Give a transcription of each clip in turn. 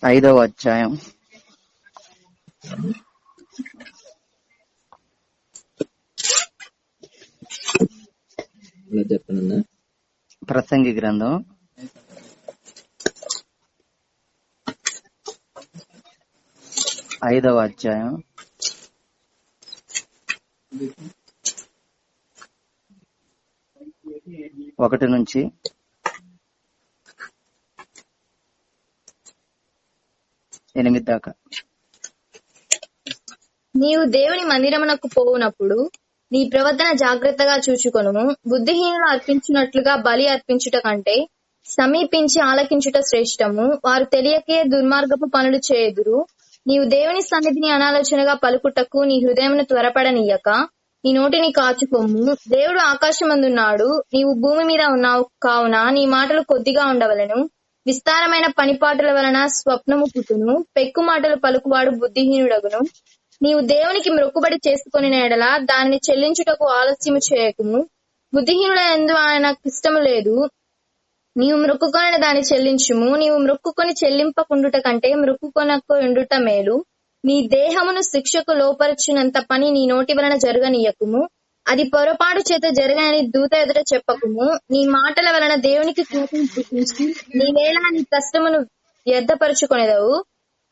5వ అధ్యాయం చెప్పండి. ప్రసంగి గ్రంథం 5వ అధ్యాయం 1 నుంచి 8 దాకా. నీవు దేవుని మందిరమునకు పోవునప్పుడు నీ ప్రవర్తన జాగ్రత్తగా చూచుకొనుము. బుద్ధిహీనులు అర్పించినట్లుగా బలి అర్పించుట కంటే సమీపించి ఆలకించుట శ్రేష్టము. వారు తెలియకే దుర్మార్గపు పనులు చేయుదురు. నీవు దేవుని సన్నిధిని అనాలోచనగా పలుకుటకు నీ హృదయమును త్వరపడనీయక నీ నోటిని కాచుకొమ్ము. దేవుడు ఆకాశమందున్నాడు, నీవు భూమి మీద ఉన్నావు కావున నీ మాటలు కొద్దిగా ఉండవలెను. విస్తారమైన పనిపాటుల వలన స్వప్నము పుట్టును, పెక్కు మాటలు పలుకువాడు బుద్ధిహీనుడగును. నీవు దేవునికి మ్రొక్కుబడి చేసుకొనిన ఎడల దానిని చెల్లించుటకు ఆలస్యము చేయకుము. బుద్ధిహీనుల యందు ఆయనకు ఇష్టము లేదు. నీవు మ్రొక్కుకొనిన దాన్ని చెల్లించుము. నీవు మ్రొక్కుకొని చెల్లింపకుండుట కంటే మ్రొక్కుకొనకుండుట మేలు. నీ దేహమును శిక్షకు లోపరచునంత పని నీ నోటి వలన జరగనీయకుము. అది పొరపాటు చేత జరగని దూత ఎదుట చెప్పకుము. నీ మాటల వలన దేవునికి కోపం పుట్టించి నీవేళ నీ కష్టమును వ్యర్థపరచుకొనెదవు.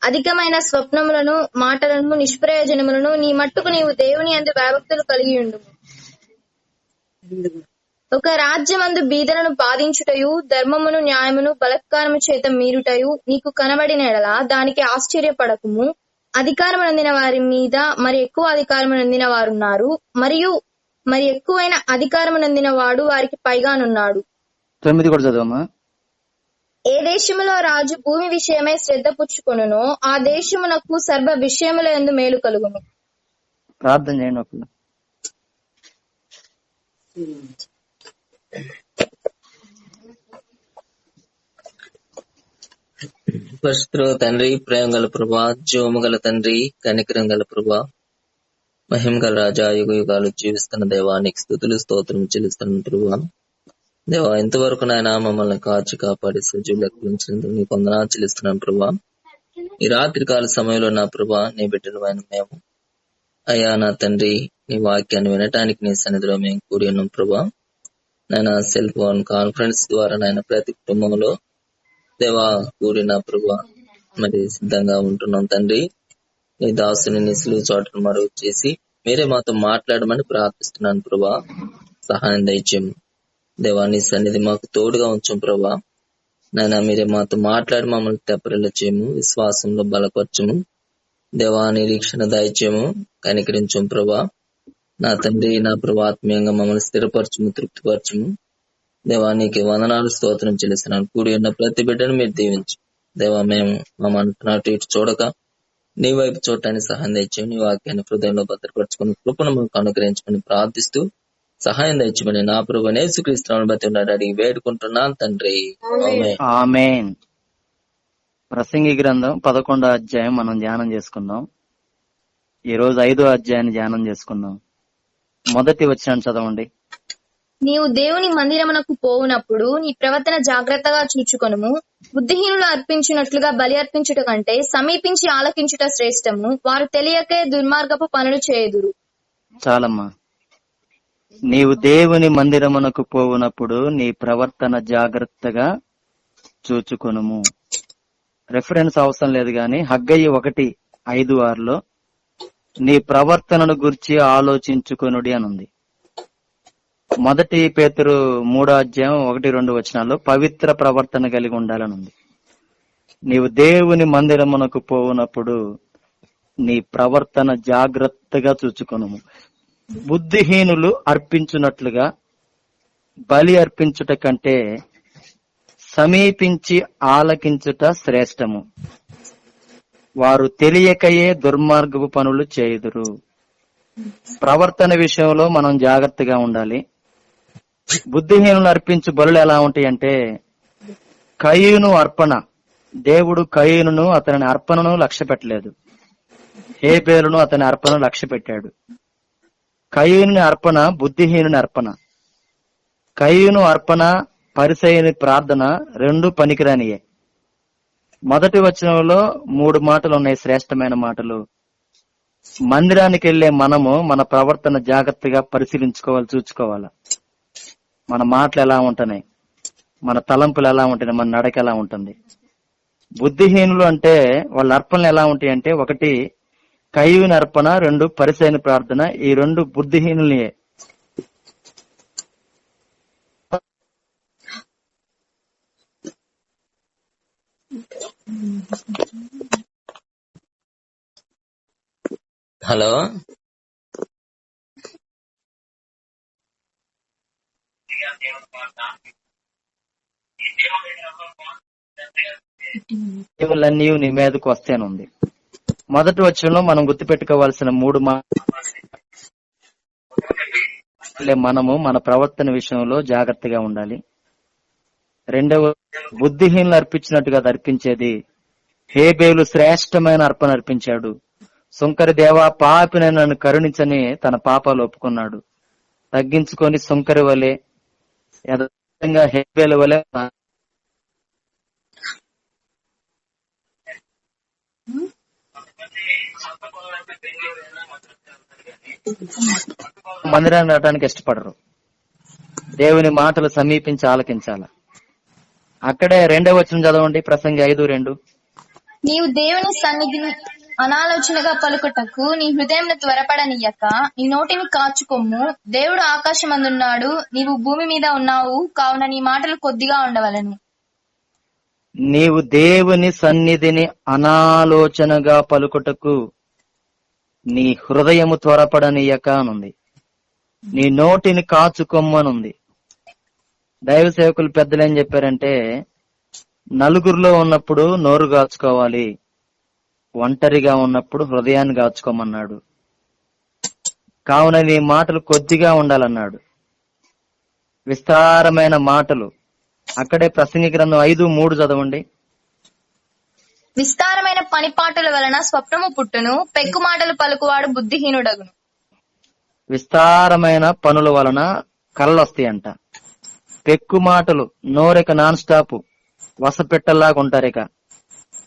అధికమైన స్వప్నములను మాటలను నిష్ప్రయోజనములను నీ మట్టుకు నీవు దేవుని యందు భయభక్తులు కలిగి ఉండుము. ఒక రాజ్యమందు బీదలను బాధించుటయు ధర్మమును న్యాయమును బలాత్కారము చేత మీరుటయు నీకు కనబడిన ఎడల దానికి ఆశ్చర్యపడకుము. అధికారమునందిన వారి మీద మరి ఎక్కువ అధికారమునందిన వారున్నారు, మరియు మరి ఎక్కువైన అధికారమునందిన వాడు వారికి పైగానున్నాడు. 9 కూడా చదవమ్మా. ఏ దేశములో రాజు భూమి విషయమై శ్రద్ధ పుచ్చుకొనునో ఆ దేశమునకు సర్వ విషయముల యందు మేలు కలుగును. ప్రార్థన చేయండి ఒకళ్ళు. పరిశుద్ధ తండ్రి, ప్రేమ గల ప్రభా, జీవము గల తండ్రి, కనికరం గల ప్రభా, మహిమ గల రాజా, యుగ యుగాలు జీవిస్తున్న దేవానికి స్తుతులు స్తోత్రం చెల్లిస్తున్న ప్రభా. దేవా, ఇంతవరకు నాయన మమ్మల్ని కాచి కాపాడి సజీవులకు ఉంచినందుకు నీకు వందనాలు చెల్లిస్తున్నాను ప్రభా. ఈ రాత్రి కాల సమయంలో నా ప్రభా, నీ బిడ్డలమైన మేము అయ్యా నా తండ్రి, నీ వాక్యాన్ని వినటానికి నీ సన్నిధిలో మేము కూడి ఉన్నాం ప్రభా. నాయన సెల్ ఫోన్ కాన్ఫరెన్స్ ద్వారా నాయన ప్రతి కుటుంబంలో దేవా కూడిన ప్రభా మరి సిద్ధంగా ఉంటున్నాం తండ్రి. నీ దాసుని నిసులు చోటను మరుగు చేసి మీరే మాతో మాట్లాడమని ప్రార్థిస్తున్నాను ప్రభా. సహాయం దయచేయము దేవా, నీ సన్నిధి మాకు తోడుగా ఉంచాం ప్రభా. నాయన మీరే మాతో మాట్లాడి మమ్మల్ని తెప్పరిల్ల చేయము, విశ్వాసంలో బలపరచము దేవా, నిరీక్షణ దయచేయము, కనికరించము ప్రభా. నా తండ్రి, నా ప్రభా, ఆత్మీయంగా మమ్మల్ని స్థిరపరచము, తృప్తిపరచము దేవా. నీకు వందనాలు స్తోత్రం చెల్లిస్తున్నాను. కూడి ఉన్న ప్రతి బిడ్డను మీరు దీవించు దేవా. మేము మమ్మల్ని ఇటు చూడక నీ వైపు చూడటానికి సహాయం దయచేయము. నీ వాక్యాన్ని హృదయంలో భద్రపరచుకుని కృపను మాకు అనుగ్రహించమని ప్రార్థిస్తూ సహాయం దయచేయమని నా ప్రభువైన యేసుక్రీస్తుని బట్టి అడిగి వేడుకుంటున్నాను తండ్రి. ఆమేన్. ప్రసంగి గ్రంథం 11వ అధ్యాయం మనం ధ్యానం చేసుకుందాం. ఈ రోజు 5వ అధ్యాయాన్ని ధ్యానం చేసుకుందాం. మొదటి వచనాన్ని చదవండి. నీవు దేవుని మందిరమునకు పోవునప్పుడు నీ ప్రవర్తన జాగ్రత్తగా చూచుకొనుము. బుద్ధిహీనులు అర్పించినట్లుగా బలి అర్పించుట కంటే సమీపించి ఆలకించుట శ్రేష్టము. వారు తెలియకే దుర్మార్గపు పనులు చేయుదురు. చాలమ్మా. నీవు దేవుని మందిరమునకు పోవునప్పుడు నీ ప్రవర్తన జాగ్రత్తగా చూచుకొనుము. రెఫరెన్స్ అవసరం లేదు గాని హగ్గయి 1:5-6 నీ ప్రవర్తనను గురించి ఆలోచించుకొనుడి అని ఉంది. మొదటి పేతురు 3వ అధ్యాయం 1-2 వచనాల్లో పవిత్ర ప్రవర్తన కలిగి ఉండాలని ఉంది. నీవు దేవుని మందిరమునకు పోవునప్పుడు నీ ప్రవర్తన జాగ్రత్తగా చూచుకొనుము. బుద్ధిహీనులు అర్పించున్నట్లుగా బలి అర్పించుట కంటే సమీపించి ఆలకించుట శ్రేష్టము. వారు తెలియకయే దుర్మార్గపు పనులు చేయుదురు. ప్రవర్తన విషయంలో మనం జాగ్రత్తగా ఉండాలి. బుద్ధిహీనులు అర్పించు బలులు ఎలా ఉంటాయంటే, కయీను అర్పణ, దేవుడు కయీనును అతని అర్పణను లక్ష్య పెట్టలేదు, హేబేలును అతని అర్పణను లక్ష్య పెట్టాడు. కయీను అర్పణ బుద్ధిహీనుని అర్పణ. కయీను అర్పణ, పరిసయ్యుని ప్రార్థన రెండు పనికిరానియే. మొదటి వచనంలో 3 మాటలు ఉన్నాయి, శ్రేష్టమైన మాటలు. మందిరానికి వెళ్లే మనము మన ప్రవర్తన జాగ్రత్తగా పరిశీలించుకోవాలి, చూసుకోవాలి. మన మాటలు ఎలా ఉంటున్నాయి, మన తలంపులు ఎలా ఉంటున్నాయి, మన నడక ఎలా ఉంటుంది. బుద్ధిహీనులు అంటే వాళ్ళ అర్పణలు ఎలా ఉంటాయి అంటే, 1 కయ్యూని అర్పణ, 2 పరిసైన ప్రార్థన. ఈ 2 బుద్ధిహీనులే. హలో, దేవుళ్ళన్నీ నీ మీదకు వస్తేనుంది. మొదటి వచనంలో మనం గుర్తుపెట్టుకోవాల్సిన 3 మాటలే మనము మన ప్రవర్తన విషయంలో జాగ్రత్తగా ఉండాలి. రెండవ, బుద్ధిహీనులు అర్పించినట్టుగా అది అర్పించేది. హేబేలు శ్రేష్టమైన అర్పణ అర్పించాడు. సుంకరి దేవా, పాపిని నన్ను కరుణించని తన పాపాలు ఒప్పుకున్నాడు. తగ్గించుకొని సుంకరి వలె, యథార్థంగా హేబేలు వలె మందిరాన్ని రావడానికి ఇష్టపడరు. దేవుని మాటలు సమీపించి ఆలకించాల. అక్కడే 2వ వచనం చదవండి, ప్రసంగి 5:2. నీవు దేవుని సన్నిధిని అనాలోచనగా పలుకుటకు నీ హృదయంను త్వరపడనీయక నీ నోటిని కాచుకొమ్ము. దేవుడు ఆకాశమందున్నాడు, నీవు భూమి మీద ఉన్నావు, కావున నీ మాటలు కొద్దిగా ఉండవలెను. నీవు దేవుని సన్నిధిని అనాలోచనగా పలుకుటకు నీ హృదయము త్వరపడనీయక అనుంది. నీ నోటిని కాచుకొమ్మనుంది. దైవ సేవకులు పెద్దలు ఏం చెప్పారంటే, నలుగురిలో ఉన్నప్పుడు నోరు కాచుకోవాలి, ఒంటరిగా ఉన్నప్పుడు హృదయాన్ని కాచుకోమన్నాడు. కావున నీ మాటలు కొద్దిగా ఉండాలన్నాడు. విస్తారమైన మాటలు. అక్కడే ప్రసంగి గ్రంథం 5:3 చదవండి. విస్తారమైన పనిపాటుల వలన స్వప్నము పుట్టును, పెక్కు మాటలు పలుకువాడు బుద్ధిహీనుడగును. విస్తారమైన పనుల వలన కళ్ళు వస్తాయంట. పెక్కు మాటలు, నోరెక నాన్ స్టాప్, వసపెట్టల్లాగా ఉంటారు. ఇక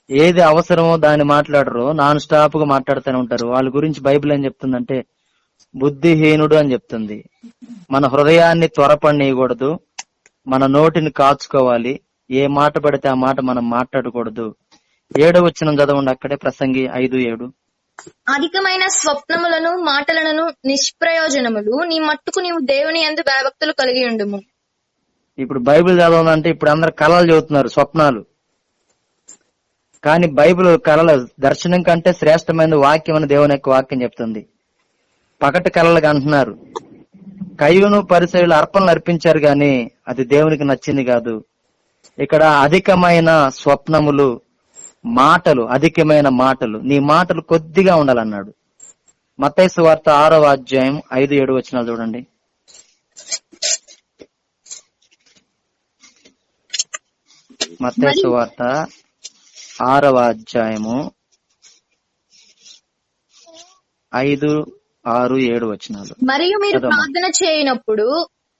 ఏది అవసరమో దాన్ని మాట్లాడరు, నాన్ స్టాప్ గా మాట్లాడుతూనే ఉంటారు. వాళ్ళ గురించి బైబిల్ ఏం చెప్తుందంటే బుద్ధిహీనుడు అని చెప్తుంది. మన హృదయాన్ని త్వరపడనీయకూడదు, మన నోటిని కాచుకోవాలి. ఏ మాట పడితే ఆ మాట మనం మాట్లాడకూడదు. 7వ వచనం చదవండి, అక్కడే ప్రసంగి 5:7. అధికమైన స్వప్నములను మాటలను నిష్ప్రయోజనములు, నీ మట్టుకు నీవు దేవుని యందు భయభక్తులు కలిగి ఉండుము. ఇప్పుడు బైబిల్ చదవాలంటే ఇప్పుడు అందరు కళలు చదువుతున్నారు, స్వప్నాలు. కానీ బైబిల్ కళల దర్శనం కంటే శ్రేష్టమైన వాక్యం అని దేవుని యొక్క వాక్యం చెప్తుంది. పగటి కళలుగా అంటున్నారు. కయ్యూను పరిసయ్యులు అర్పణలు అర్పించారు గాని అది దేవునికి నచ్చింది కాదు. ఇక్కడ అధికమైన స్వప్నములు, మాటలు, అధికమైన మాటలు, నీ మాటలు కొద్దిగా ఉండాలన్నాడు. మత్తయి సువార్త 6వ అధ్యాయం 5-7 వచనాలు చూడండి. మత్తయి సువార్త 6వ అధ్యాయము 5, 6, 7 వచనాలు. మరియు మీరు ప్రార్థన చేయనప్పుడు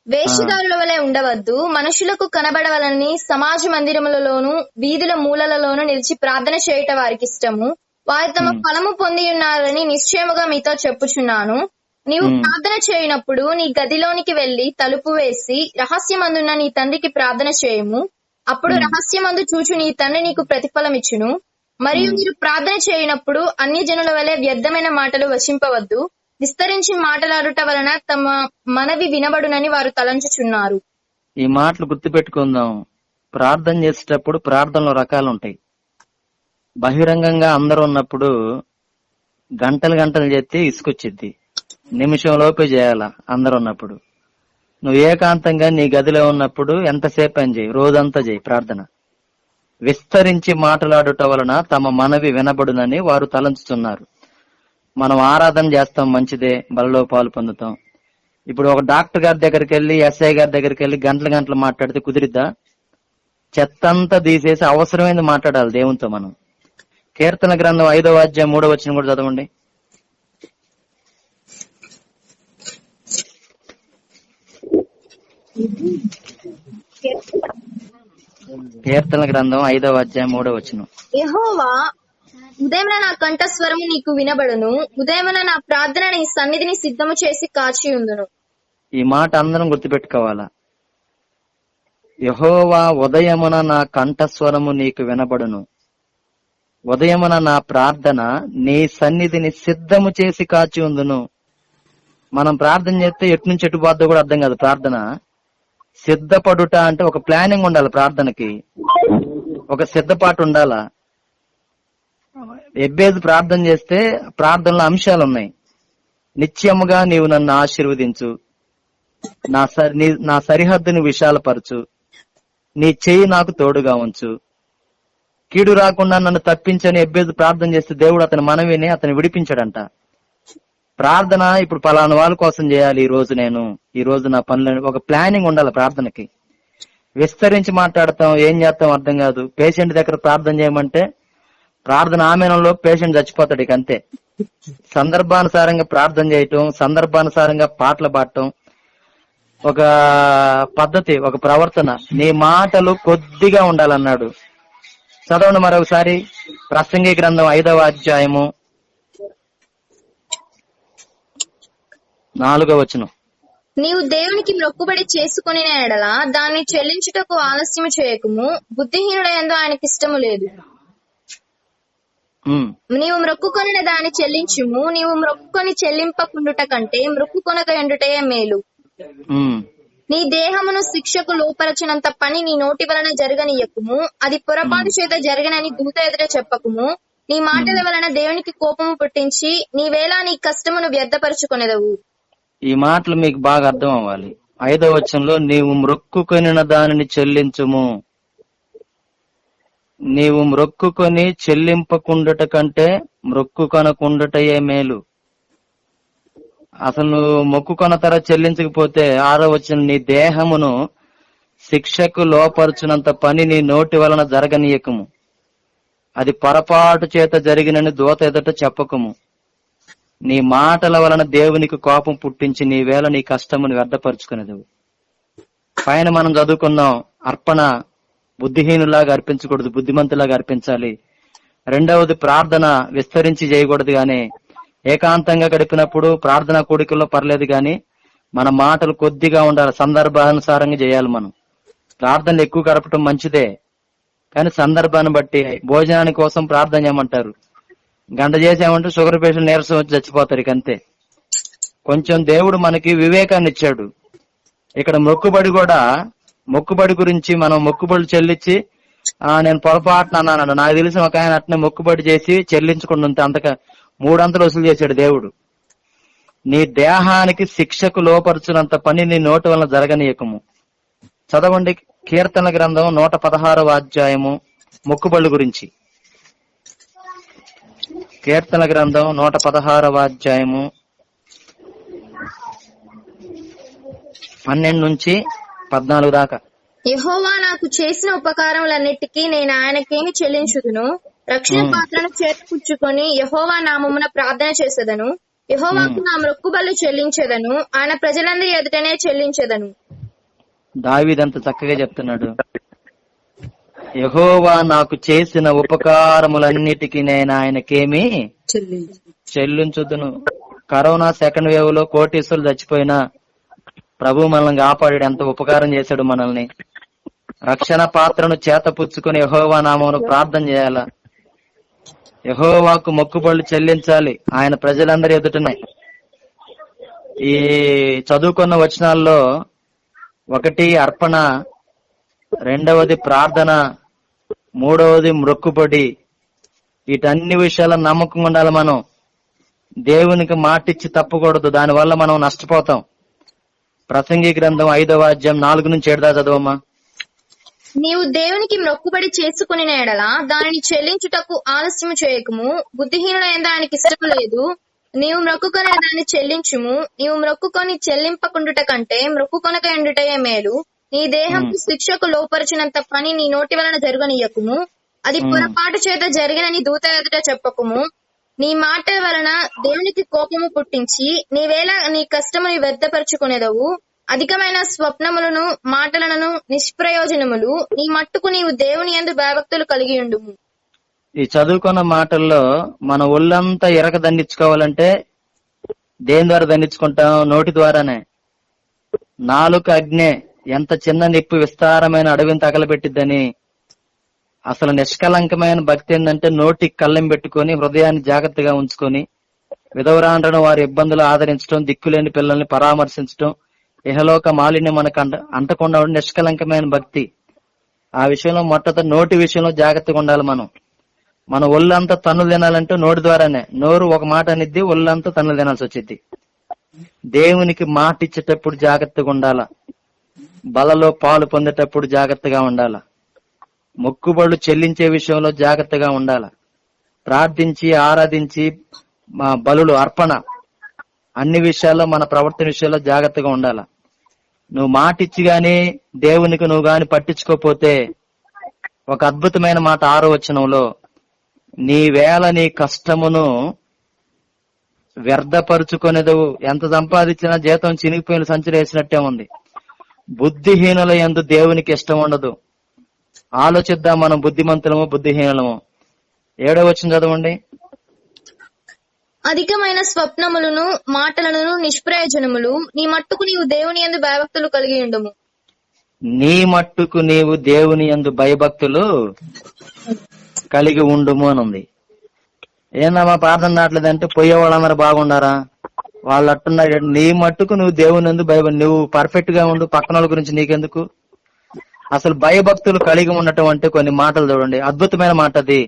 వేషధారుల వలె ఉండవద్దు, మనుషులకు కనబడవలని సమాజ మందిరములలోను వీధుల మూలలలోను నిలిచి ప్రార్థన చేయుట వారికి ఇష్టము. వారు తమ ఫలము పొంది ఉన్నారని నిశ్చయముగా మీతో చెప్పుచున్నాను. నీవు ప్రార్థన చేయనప్పుడు నీ గదిలోనికి వెళ్లి తలుపు వేసి రహస్యమందున్న నీ తండ్రికి ప్రార్థన చేయము. అప్పుడు రహస్యమందు చూచు నీ తండ్రి నీకు ప్రతిఫలం ఇచ్చును. మరియు మీరు ప్రార్థన చేయనప్పుడు అన్ని జనుల వలె వ్యర్థమైన మాటలు వశింపవద్దు, విస్తరించి మాట్లాడుట వలన తమ మనవి వినబడునని వారు తలంచుచున్నారు. ఈ మాటలు గుర్తుపెట్టుకుందాం. ప్రార్థన చేసేటప్పుడు ప్రార్థనలో రకాలు ఉంటాయి. బహిరంగంగా అందరూ ఉన్నప్పుడు గంటలు గంటలు చేస్తే ఇసుకొచ్చిద్ది. నిమిషం లోపే చేయాల అందరు ఉన్నప్పుడు. నువ్వు ఏకాంతంగా నీ గదిలో ఉన్నప్పుడు ఎంతసేపు అని చేయి, రోజంతా చేయి ప్రార్థన. విస్తరించి మాట్లాడుట వలన తమ మనవి వినబడునని వారు తలంచుతున్నారు. మనం ఆరాధన చేస్తాం, మంచిదే, బలలో పాలు పొందుతాం. ఇప్పుడు ఒక డాక్టర్ గారి దగ్గరికి వెళ్ళి, ఎస్ఐ గారి దగ్గరికి వెళ్ళి గంటలు గంటలు మాట్లాడితే కుదిరిద్దా? చెత్తంతా తీసేసి అవసరమైంది మాట్లాడాలి దేవునితో మనం. కీర్తన గ్రంథం 5వ అధ్యాయం 3వ వచనం కూడా చదవండి. కీర్తన గ్రంథం 5వ అధ్యాయం 3వ వచనం. యెహోవా, ఉదయమున నా కంఠస్వరము నీకు వినబడును, ఉదయమున నా ప్రార్థన నీ సన్నిధిని సిద్ధము చేసి కాచి ఉందును. ఈ మాట అందరం గుర్తుపెట్టుకోవాలా. యెహోవా, ఉదయమున నా కంఠస్వరము నీకు వినబడును, ఉదయమున నా ప్రార్థన నీ సన్నిధిని సిద్ధము చేసి కాచి ఉందును. మనం ప్రార్థన చేస్తే ఎటు నుంచి ఎటు పోద్దో కూడా అర్థం కాదు. ప్రార్థన సిద్ధపడుట అంటే ఒక ప్లానింగ్ ఉండాలి. ప్రార్థనకి ఒక సిద్ధపాటు ఉండాలా. ఎబ్బేది ప్రార్థన చేస్తే ప్రార్థనలో అంశాలు ఉన్నాయి. నిత్యముగా నీవు నన్ను ఆశీర్వదించు, నా సరిహద్దుని విశాలపరచు, నీ చెయ్యి నాకు తోడుగా ఉంచు, కీడు రాకుండా నన్ను తప్పించని ఎబ్బేది ప్రార్థన చేస్తే దేవుడు అతని మనవిని అతను విడిపించాడంట. ప్రార్థన ఇప్పుడు పలానా వాళ్ళ కోసం చేయాలి, ఈ రోజు నా పనులు, ఒక ప్లానింగ్ ఉండాలి ప్రార్థనకి. విస్తరించి మాట్లాడతాం, ఏం చేస్తాం అర్థం కాదు. పేషెంట్ దగ్గర ప్రార్థన చేయమంటే ప్రార్థన ఆమెనంలో పేషెంట్ చచ్చిపోతాడు. ఇక అంతే. సందర్భానుసారంగా ప్రార్థన చేయటం, సందర్భానుసారంగా పాటలు పాడటం ఒక పద్ధతి, ఒక ప్రవర్తన. నీ మాటలు కొద్దిగా ఉండాలన్నాడు. చదవండి మరొకసారి ప్రసంగి గ్రంథం 5వ అధ్యాయము 4వ వచనం. నీవు దేవునికి మొక్కుబడి చేసుకుని ఎడల దాన్ని చెల్లించుటకు ఆలస్యము చేయకుము, బుద్ధిహీనుడయందు ఆయనకి ఇష్టము లేదు. నీవు మొక్కుకొనిన దాన్ని చెల్లించుము, నీవు మొక్కుకొని చెల్లింపకుండుట కంటే మొక్కుకొనక ఎండుటయే మేలు. నీ దేహమును శిక్షకు లోపరచినంత పని నీ నోటి వలన జరగనీయకుము, అది పొరపాటు చేత జరగనని దూత ఎదుట చెప్పకుము. నీ మాటల వలన దేవునికి కోపము పుట్టించి నీవేళ నీ కష్టమును వ్యర్థపరుచుకొనెదవు. ఈ మాటలు మీకు బాగా అర్థం అవ్వాలి. 5వ వచనంలో నీవు మ్రొక్కుకొనిన దానిని చెల్లించుము, నీవు మ్రొక్కుకొని చెల్లింపకుండుట కంటే మ్రొక్కుకొనకుండుటయే మేలు. అసలు నువ్వు మొక్కుకొన్న తర చెల్లించకపోతే 6వ వచనం, నీ దేహమును శిక్షకు లోపరుచునంత పని నీ నోటి వలన జరగనీయకము, అది పొరపాటు చేత జరిగినని దూత ఎదుట చెప్పకము. నీ మాటల వలన దేవునికి కోపం పుట్టించి నీవేళ నీ కష్టమును వ్యర్థపరుచుకునేది. పైన మనం చదువుకున్నాం, అర్పణ బుద్ధిహీనులాగా అర్పించకూడదు, బుద్ధిమంతులాగా అర్పించాలి. రెండవది ప్రార్థన విస్తరించి చేయకూడదు, గాని ఏకాంతంగా గడిపినప్పుడు ప్రార్థనా కూడికల్లో పర్లేదు, గాని మన మాటలు కొద్దిగా ఉండాలి, సందర్భానుసారంగా చేయాలి. మనం ప్రార్థనలు ఎక్కువ గడపటం మంచిదే, కానీ సందర్భాన్ని బట్టి. భోజనాని కోసం ప్రార్థన చేయమంటారు, గంట చేసామంటే షుగర్ పేషెంట్ నీరసం వచ్చి చచ్చిపోతారు. ఇక అంతే. కొంచెం దేవుడు మనకి వివేకాన్ని ఇచ్చాడు. ఇక్కడ మొక్కుబడి గురించి మనం మొక్కుబడులు చెల్లించి నేను పొరపాటున అన్నాడు. నాకు తెలిసిన ఒక ఆయన అట్నే మొక్కుబడి చేసి చెల్లించకుండా ఉంటే అంతక 3 అంతలు వసూలు చేశాడు దేవుడు. నీ దేహానికి శిక్షకు లోపరుచునంత పని నీ నోటి వలన జరగనీయకము. చదవండి కీర్తన గ్రంథం 116వ అధ్యాయము మొక్కుబడుల గురించి. కీర్తన గ్రంథం 116వ అధ్యాయము 12 నుంచి 14 దాకా. యెహోవా నాకు చేసిన ఉపకారములన్నిటికీ నేను ఆయనకేమి చెల్లించుదును? రక్షణ పాత్రను చేతపుచ్చుకొని యెహోవా నామమున ప్రార్థన చేసేదను. యెహోవాకు నా మొక్కుబళ్ళు చెల్లించెదను, ఆయన ప్రజలందరి ఎదుటనే చెల్లించెదను. దావీదంత చక్కగా చెప్తున్నాడు. యెహోవా నాకు చేసిన ఉపకారములన్నిటికీ నేను ఆయనకేమి చెల్లించుదును. కరోనా సెకండ్ వేవ్ లో కోటీశ్వరులు చచ్చిపోయినా ప్రభు మనల్ని కాపాడాడు, ఎంత ఉపకారం చేశాడు మనల్ని. రక్షణ పాత్రను చేతపుచ్చుకుని యెహోవా నామమును ప్రార్థన చేయాల. యెహోవాకు మొక్కుబళ్ళు చెల్లించాలి ఆయన ప్రజలందరి ఎదుటనే. ఈ చదువుకున్న వచనాల్లో 1 అర్పణ, 2వది ప్రార్థన, 3వది మొక్కుబడి. వీటన్ని విషయాల నమ్మకం ఉండాలి. మనం దేవునికి మాటిచ్చి తప్పకూడదు, దానివల్ల మనం నష్టపోతాం. ప్రసంగి గ్రంథం 5వ అధ్యాయం 4 నుంచి 7 దాకా చదవమ్మా. నీవు దేవునికి మొక్కుబడి చేసుకుని ఎడల దానిని చెల్లించుటకు ఆలస్యము చేయకము, బుద్ధిహీనుడైన ఆయనకి ఇష్టము లేదు. నీవు మొక్కుకొని దాన్ని చెల్లించుము, నీవు మొక్కుకొని చెల్లింపకుండుట కంటే మొక్కుకొనక ఎండుటయే మేలు. నీ దేహం శిక్షకు లోపరిచినంత పని నీ నోటి వలన జరగనీయకుము, అది పొరపాటు చేత జరిగినని దూత ఎదుట చెప్పకుము. నీ మాట వలన దేవునికి కోపము పుట్టించి నీవేళ నీ కష్టముని వ్యర్థపరుచుకునేదవు. అధికమైన స్వప్నములను మాటలను నిష్ప్రయోజనములు నీ మట్టుకు నీవు దేవుని యందు భయభక్తులు కలిగి ఉండుము. ఈ చదువుకున్న మాటల్లో మన ఒళ్ళంతా ఎరక దండించుకోవాలంటే దేని ద్వారా దండించుకుంటాం? నోటి ద్వారానే. నాలుక అగ్నే, ఎంత చిన్న నిప్పు విస్తారమైన అడవిని తగలబెట్టిద్దని. అసలు నిష్కలంకమైన భక్తి ఏంటంటే నోటి కళ్ళెం పెట్టుకొని హృదయాన్ని జాగ్రత్తగా ఉంచుకొని విధవరాండ్రను వారి ఇబ్బందులు ఆదరించడం, దిక్కులేని పిల్లల్ని పరామర్శించడం, ఇహలోక మాలిన్యం మనకు అంటకుండా ఉండే నిష్కలంకమైన భక్తి. ఆ విషయంలో మొట్టమొదటి నోటి విషయంలో జాగ్రత్తగా ఉండాలి. మన ఒళ్ళంతా తన్నులు తినాలంటే నోటి ద్వారానే. నోరు ఒక మాట అనిద్ది, ఒళ్ళంతా తన్నులు తినాల్సి వచ్చింది. దేవునికి మాట ఇచ్చేటప్పుడు జాగ్రత్తగా ఉండాల. బలలో పాలు పొందేటప్పుడు జాగ్రత్తగా ఉండాల. మొక్కుబళ్ళు చెల్లించే విషయంలో జాగ్రత్తగా ఉండాల. ప్రార్థించి ఆరాధించి బలులు అర్పణ అన్ని విషయాల్లో మన ప్రవర్తన విషయాల్లో జాగ్రత్తగా ఉండాల. నువ్వు మాట ఇచ్చి గాని దేవునికి నువ్వు గాని పట్టించుకోపోతే ఒక అద్భుతమైన మాట 6వ వచనంలో, నీ వేళ నీ కష్టమును వ్యర్థపరుచుకొనేదు, ఎంత సంపాదించినా జీతం చినిగిపోయిన సంచులు వేసినట్టే ఉంది. బుద్ధిహీనుల యందు దేవునికి ఇష్టం ఉండదు. ఆలోచిద్దాం, మనం బుద్ధిమంతులము బుద్ధిహీనులము. 7వ వచనం చదవండి. అధికమైన స్వప్నములను మాటలను నిష్ప్రయోజనములు, నీ మట్టుకు నీవు దేవుని యందు భయభక్తులు కలిగి ఉండుము. నీ మట్టుకు నీవు దేవుని యందు భయభక్తులు కలిగి ఉండుము అని ఉంది. ఏందమ్మా ప్రార్థన రావట్లేదంటే పోయే వాళ్ళందరూ బాగుండారా? వాళ్ళు అట్టున్నారు. నీ మట్టుకు నువ్వు దేవుని యందు నువ్వు పర్ఫెక్ట్ గా ఉండు, పక్కన వాళ్ళ గురించి నీకెందుకు? అసలు భయభక్తులు కలిగి ఉండటం అంటే కొన్ని మాటలు చూడండి, అద్భుతమైన మాట అది.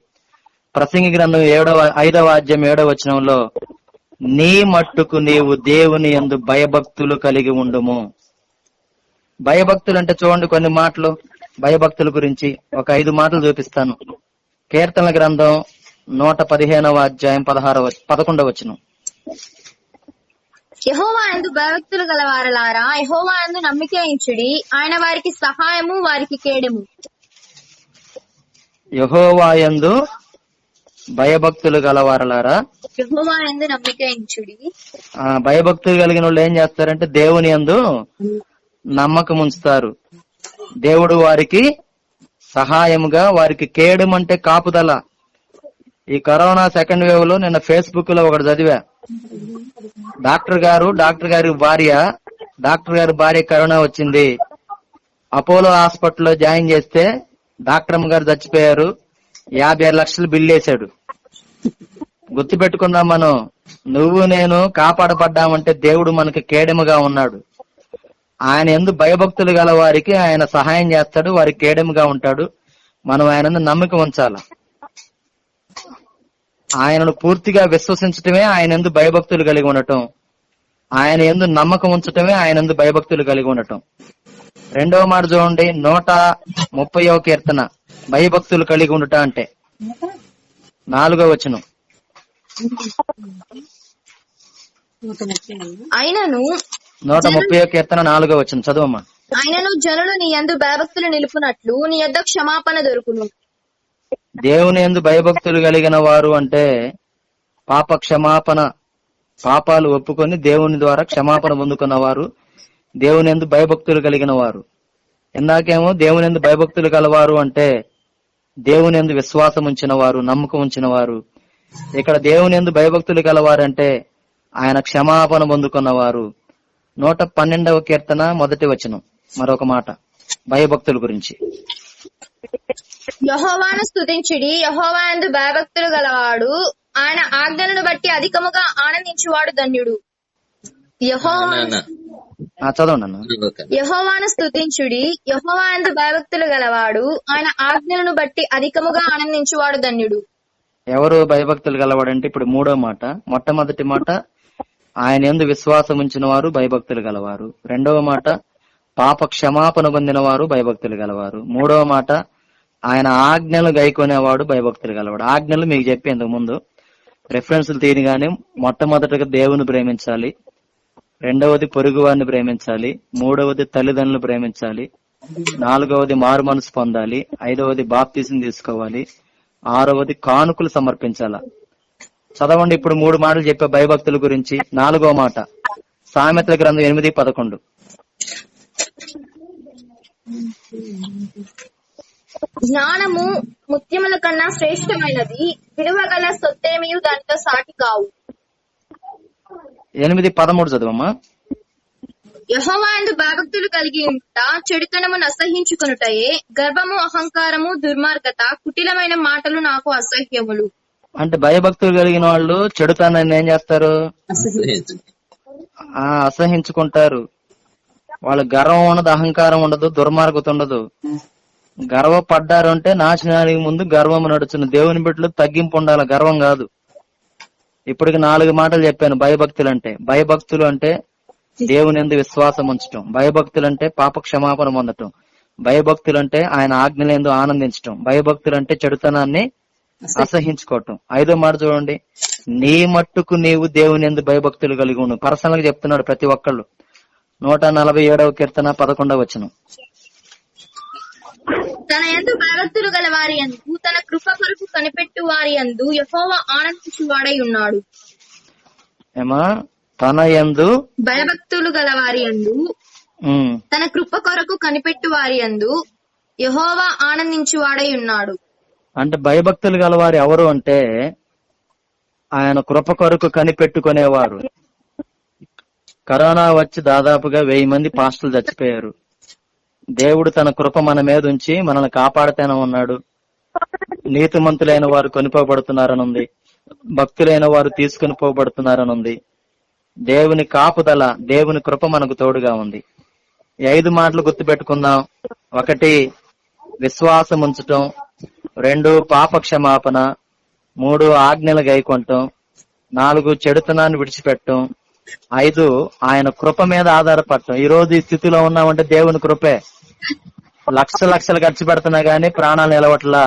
ప్రసంగి గ్రంథం 5వ అధ్యాయం 7వ వచనంలో, నీ మట్టుకు నీవు దేవుని యందు భయభక్తులు కలిగి ఉండుము. భయభక్తులు అంటే చూడండి కొన్ని మాటలు భయభక్తుల గురించి. ఒక 5 మాటలు చూపిస్తాను. కీర్తనల గ్రంథం 115వ అధ్యాయం 11వ వచనం. యెహోవా యందు భయభక్తులు గల వారలారా, యెహోవా యందు నమ్మిక ఉంచుడి, ఆయన వారికి సహాయము, వారికి కేడెము. యెహోవా యందు భయభక్తులు గలవారలారా, యెహోవా యందు నమ్మిక ఉంచుడి. భయభక్తులు కలిగిన వాళ్ళు ఏం చేస్తారంటే దేవుని యందు నమ్మకం ఉంచుతారు. దేవుడు వారికి సహాయముగా, వారికి కేడెం అంటే కాపుదల. ఈ కరోనా సెకండ్ వేవ్ లో నిన్న ఫేస్బుక్ లో ఒకటి చదివా. డాక్టర్ గారి భార్య కరోనా వచ్చింది. అపోలో హాస్పిటల్లో జాయిన్ చేస్తే డాక్టర్ అమ్మ గారు చచ్చిపోయారు. 56 లక్షలు బిల్లు వేశాడు. గుర్తుపెట్టుకుందాం, మనం నువ్వు నేను కాపాడబడ్డామంటే దేవుడు మనకి కేడెముగా ఉన్నాడు. ఆయన యందు భయభక్తులు గల వారికి ఆయన సహాయం చేస్తాడు, వారికి కేడెముగా ఉంటాడు. మనం ఆయన నమ్మిక ఉంచాల. ఆయనను పూర్తిగా విశ్వసించటమే ఆయన యందు భయభక్తులు కలిగి ఉండటం. ఆయన యందు నమ్మకం ఉంచటమే ఆయన యందు భయభక్తులు కలిగి ఉండటం. 2వ మాట చూడండి, 130వ కీర్తన, భయభక్తులు కలిగి ఉండట అంటే 4వ వచనం. అయినను 130వ కీర్తన 4వ వచనం చదువమ్మా. ఆయనను జనులు నీ యందు భయభక్తులు నిలుపునట్లు నీ యొద్ద క్షమాపణ దొరుకును. దేవుని యందు భయభక్తులు కలిగిన వారు అంటే పాప క్షమాపణ, పాపాలు ఒప్పుకొని దేవుని ద్వారా క్షమాపణ పొందుకున్న వారు దేవుని యందు భయభక్తులు కలిగిన వారు. ఇందాకేమో దేవుని యందు భయభక్తులు గలవారు అంటే దేవుని యందు విశ్వాసం ఉంచిన వారు, నమ్మకం ఉంచిన వారు. ఇక్కడ దేవుని యందు భయభక్తులు గలవారంటే ఆయన క్షమాపణ పొందుకున్నవారు. 112వ కీర్తన 1వ వచనం మరొక మాట భయభక్తుల గురించి. యెహోవాను స్తుతించుడి, యెహోవా యందు భయభక్తులు గలవాడు ఆయన ఆజ్ఞలను బట్టి అధికముగా ఆనందించువాడు ధన్యుడు. చదవండి అన్న. యెహోవాను స్తుతించుడి, యెహోవా యందు భయభక్తులు గలవాడు ఆయన ఆజ్ఞలను బట్టి అధికముగా ఆనందించువాడు ధన్యుడు. ఎవరు భయభక్తులు గలవాడంటే ఇప్పుడు 3వ మాట. మొట్టమొదటి మాట ఆయన యందు విశ్వాసం ఉంచిన వారు భయభక్తులు గలవారు. 2వ మాట పాప క్షమాపణ పొందిన వారు భయభక్తులు గలవారు. 3వ మాట ఆయన ఆజ్ఞలు గైకొనేవాడు భయభక్తులు గలవాడు. ఆజ్ఞలు మీకు చెప్పేందుకు ముందు రెఫరెన్స్లు తీయగానే మొట్టమొదటిగా దేవుని ప్రేమించాలి, 2వది పొరుగు వారిని ప్రేమించాలి, 3వది తల్లిదండ్రులు ప్రేమించాలి, 4వది మారు మనసు పొందాలి, 5వది బాప్తిజం తీసుకోవాలి, 6వది కానుకలు సమర్పించాల. చదవండి ఇప్పుడు 3 మాటలు చెప్పే భయభక్తుల గురించి. 4వ మాట సామెతల గ్రంథం 8:11. జ్ఞానము ముత్యముల కన్నా శ్రేష్టమైనది, విలువగల సొత్తేమియు దానితో సాటి కావు. 8:13 చదువమ్మా. యెహోవా యందు భయభక్తులు కలిగి ఉంట చెడుతనమును అసహించుకొనుటయే, గర్వము, అహంకారము, దుర్మార్గత, కుటిలమైన మాటలు నాకు అసహ్యములు. అంటే భయభక్తులు కలిగిన వాళ్ళు చెడుతనాన్ని ఏం చేస్తారు? అసహించుకుంటారు. వాళ్ళు గర్వం ఉండదు, అహంకారం ఉండదు, దుర్మార్గత ఉండదు. గర్వపడ్డారు అంటే నాశనానికి ముందు గర్వం నడుచును. దేవుని బిడ్డలు తగ్గింపు ఉండాలి, గర్వం కాదు. ఇప్పటికి 4 మాటలు చెప్పాను. భయభక్తులు అంటే దేవుని యందు విశ్వాసం ఉంచటం. భయభక్తులు అంటే పాప క్షమాపణ పొందటం. భయభక్తులు అంటే ఆయన ఆజ్ఞలందు ఆనందించటం. భయభక్తులు అంటే చెడుతనాన్ని అసహించుకోవటం. 5వ మాట చూడండి, నీ మట్టుకు నీవు దేవుని యందు భయభక్తులు కలిగి ఉండు. పర్సనల్ గా చెప్తున్నాడు ప్రతి ఒక్కళ్ళు. 147వ కీర్తన 11వ వచనం. తన యందు భయభక్తులు గల వారి యందు, తన కృప కొరకు కనిపెట్టు వారి యందు యెహోవా ఆనందించువాడై ఉన్నాడు. ఏమా? తన యందు భయభక్తులు గల వారి యందు, తన కృప కొరకు కనిపెట్టు వారి యందు యెహోవా ఆనందించువాడై ఉన్నాడు. అంటే భయభక్తులు గలవారు ఎవరు అంటే ఆయన కృప కొరకు కనిపెట్టుకునేవారు. కరోనా వచ్చి దాదాపుగా 1000 మంది పాస్టర్లు చచ్చిపోయారు. దేవుడు తన కృప మన మీద ఉంచి మనల్ని కాపాడుతూనే ఉన్నాడు. నీతిమంతులైన వారు కొనిపోబడుతున్నారనుంది, భక్తులైన వారు తీసుకుని పోబడుతున్నారనుంది. దేవుని కాపుదల, దేవుని కృప మనకు తోడుగా ఉంది. ఈ 5 మాటలు గుర్తుపెట్టుకుందాం. 1 విశ్వాసం ఉంచటం, 2 పాప క్షమాపణ, 3 ఆజ్ఞలు గైకొనటం, 4 చెడుతనాన్ని విడిచిపెట్టడం, 5 ఆయన కృప మీద ఆధారపడటం. ఈ రోజు ఈ స్థితిలో ఉన్నామంటే దేవుని కృపే. లక్షలు ఖర్చు పెడుతున్నా గానీ ప్రాణాలు నిలవట్లా.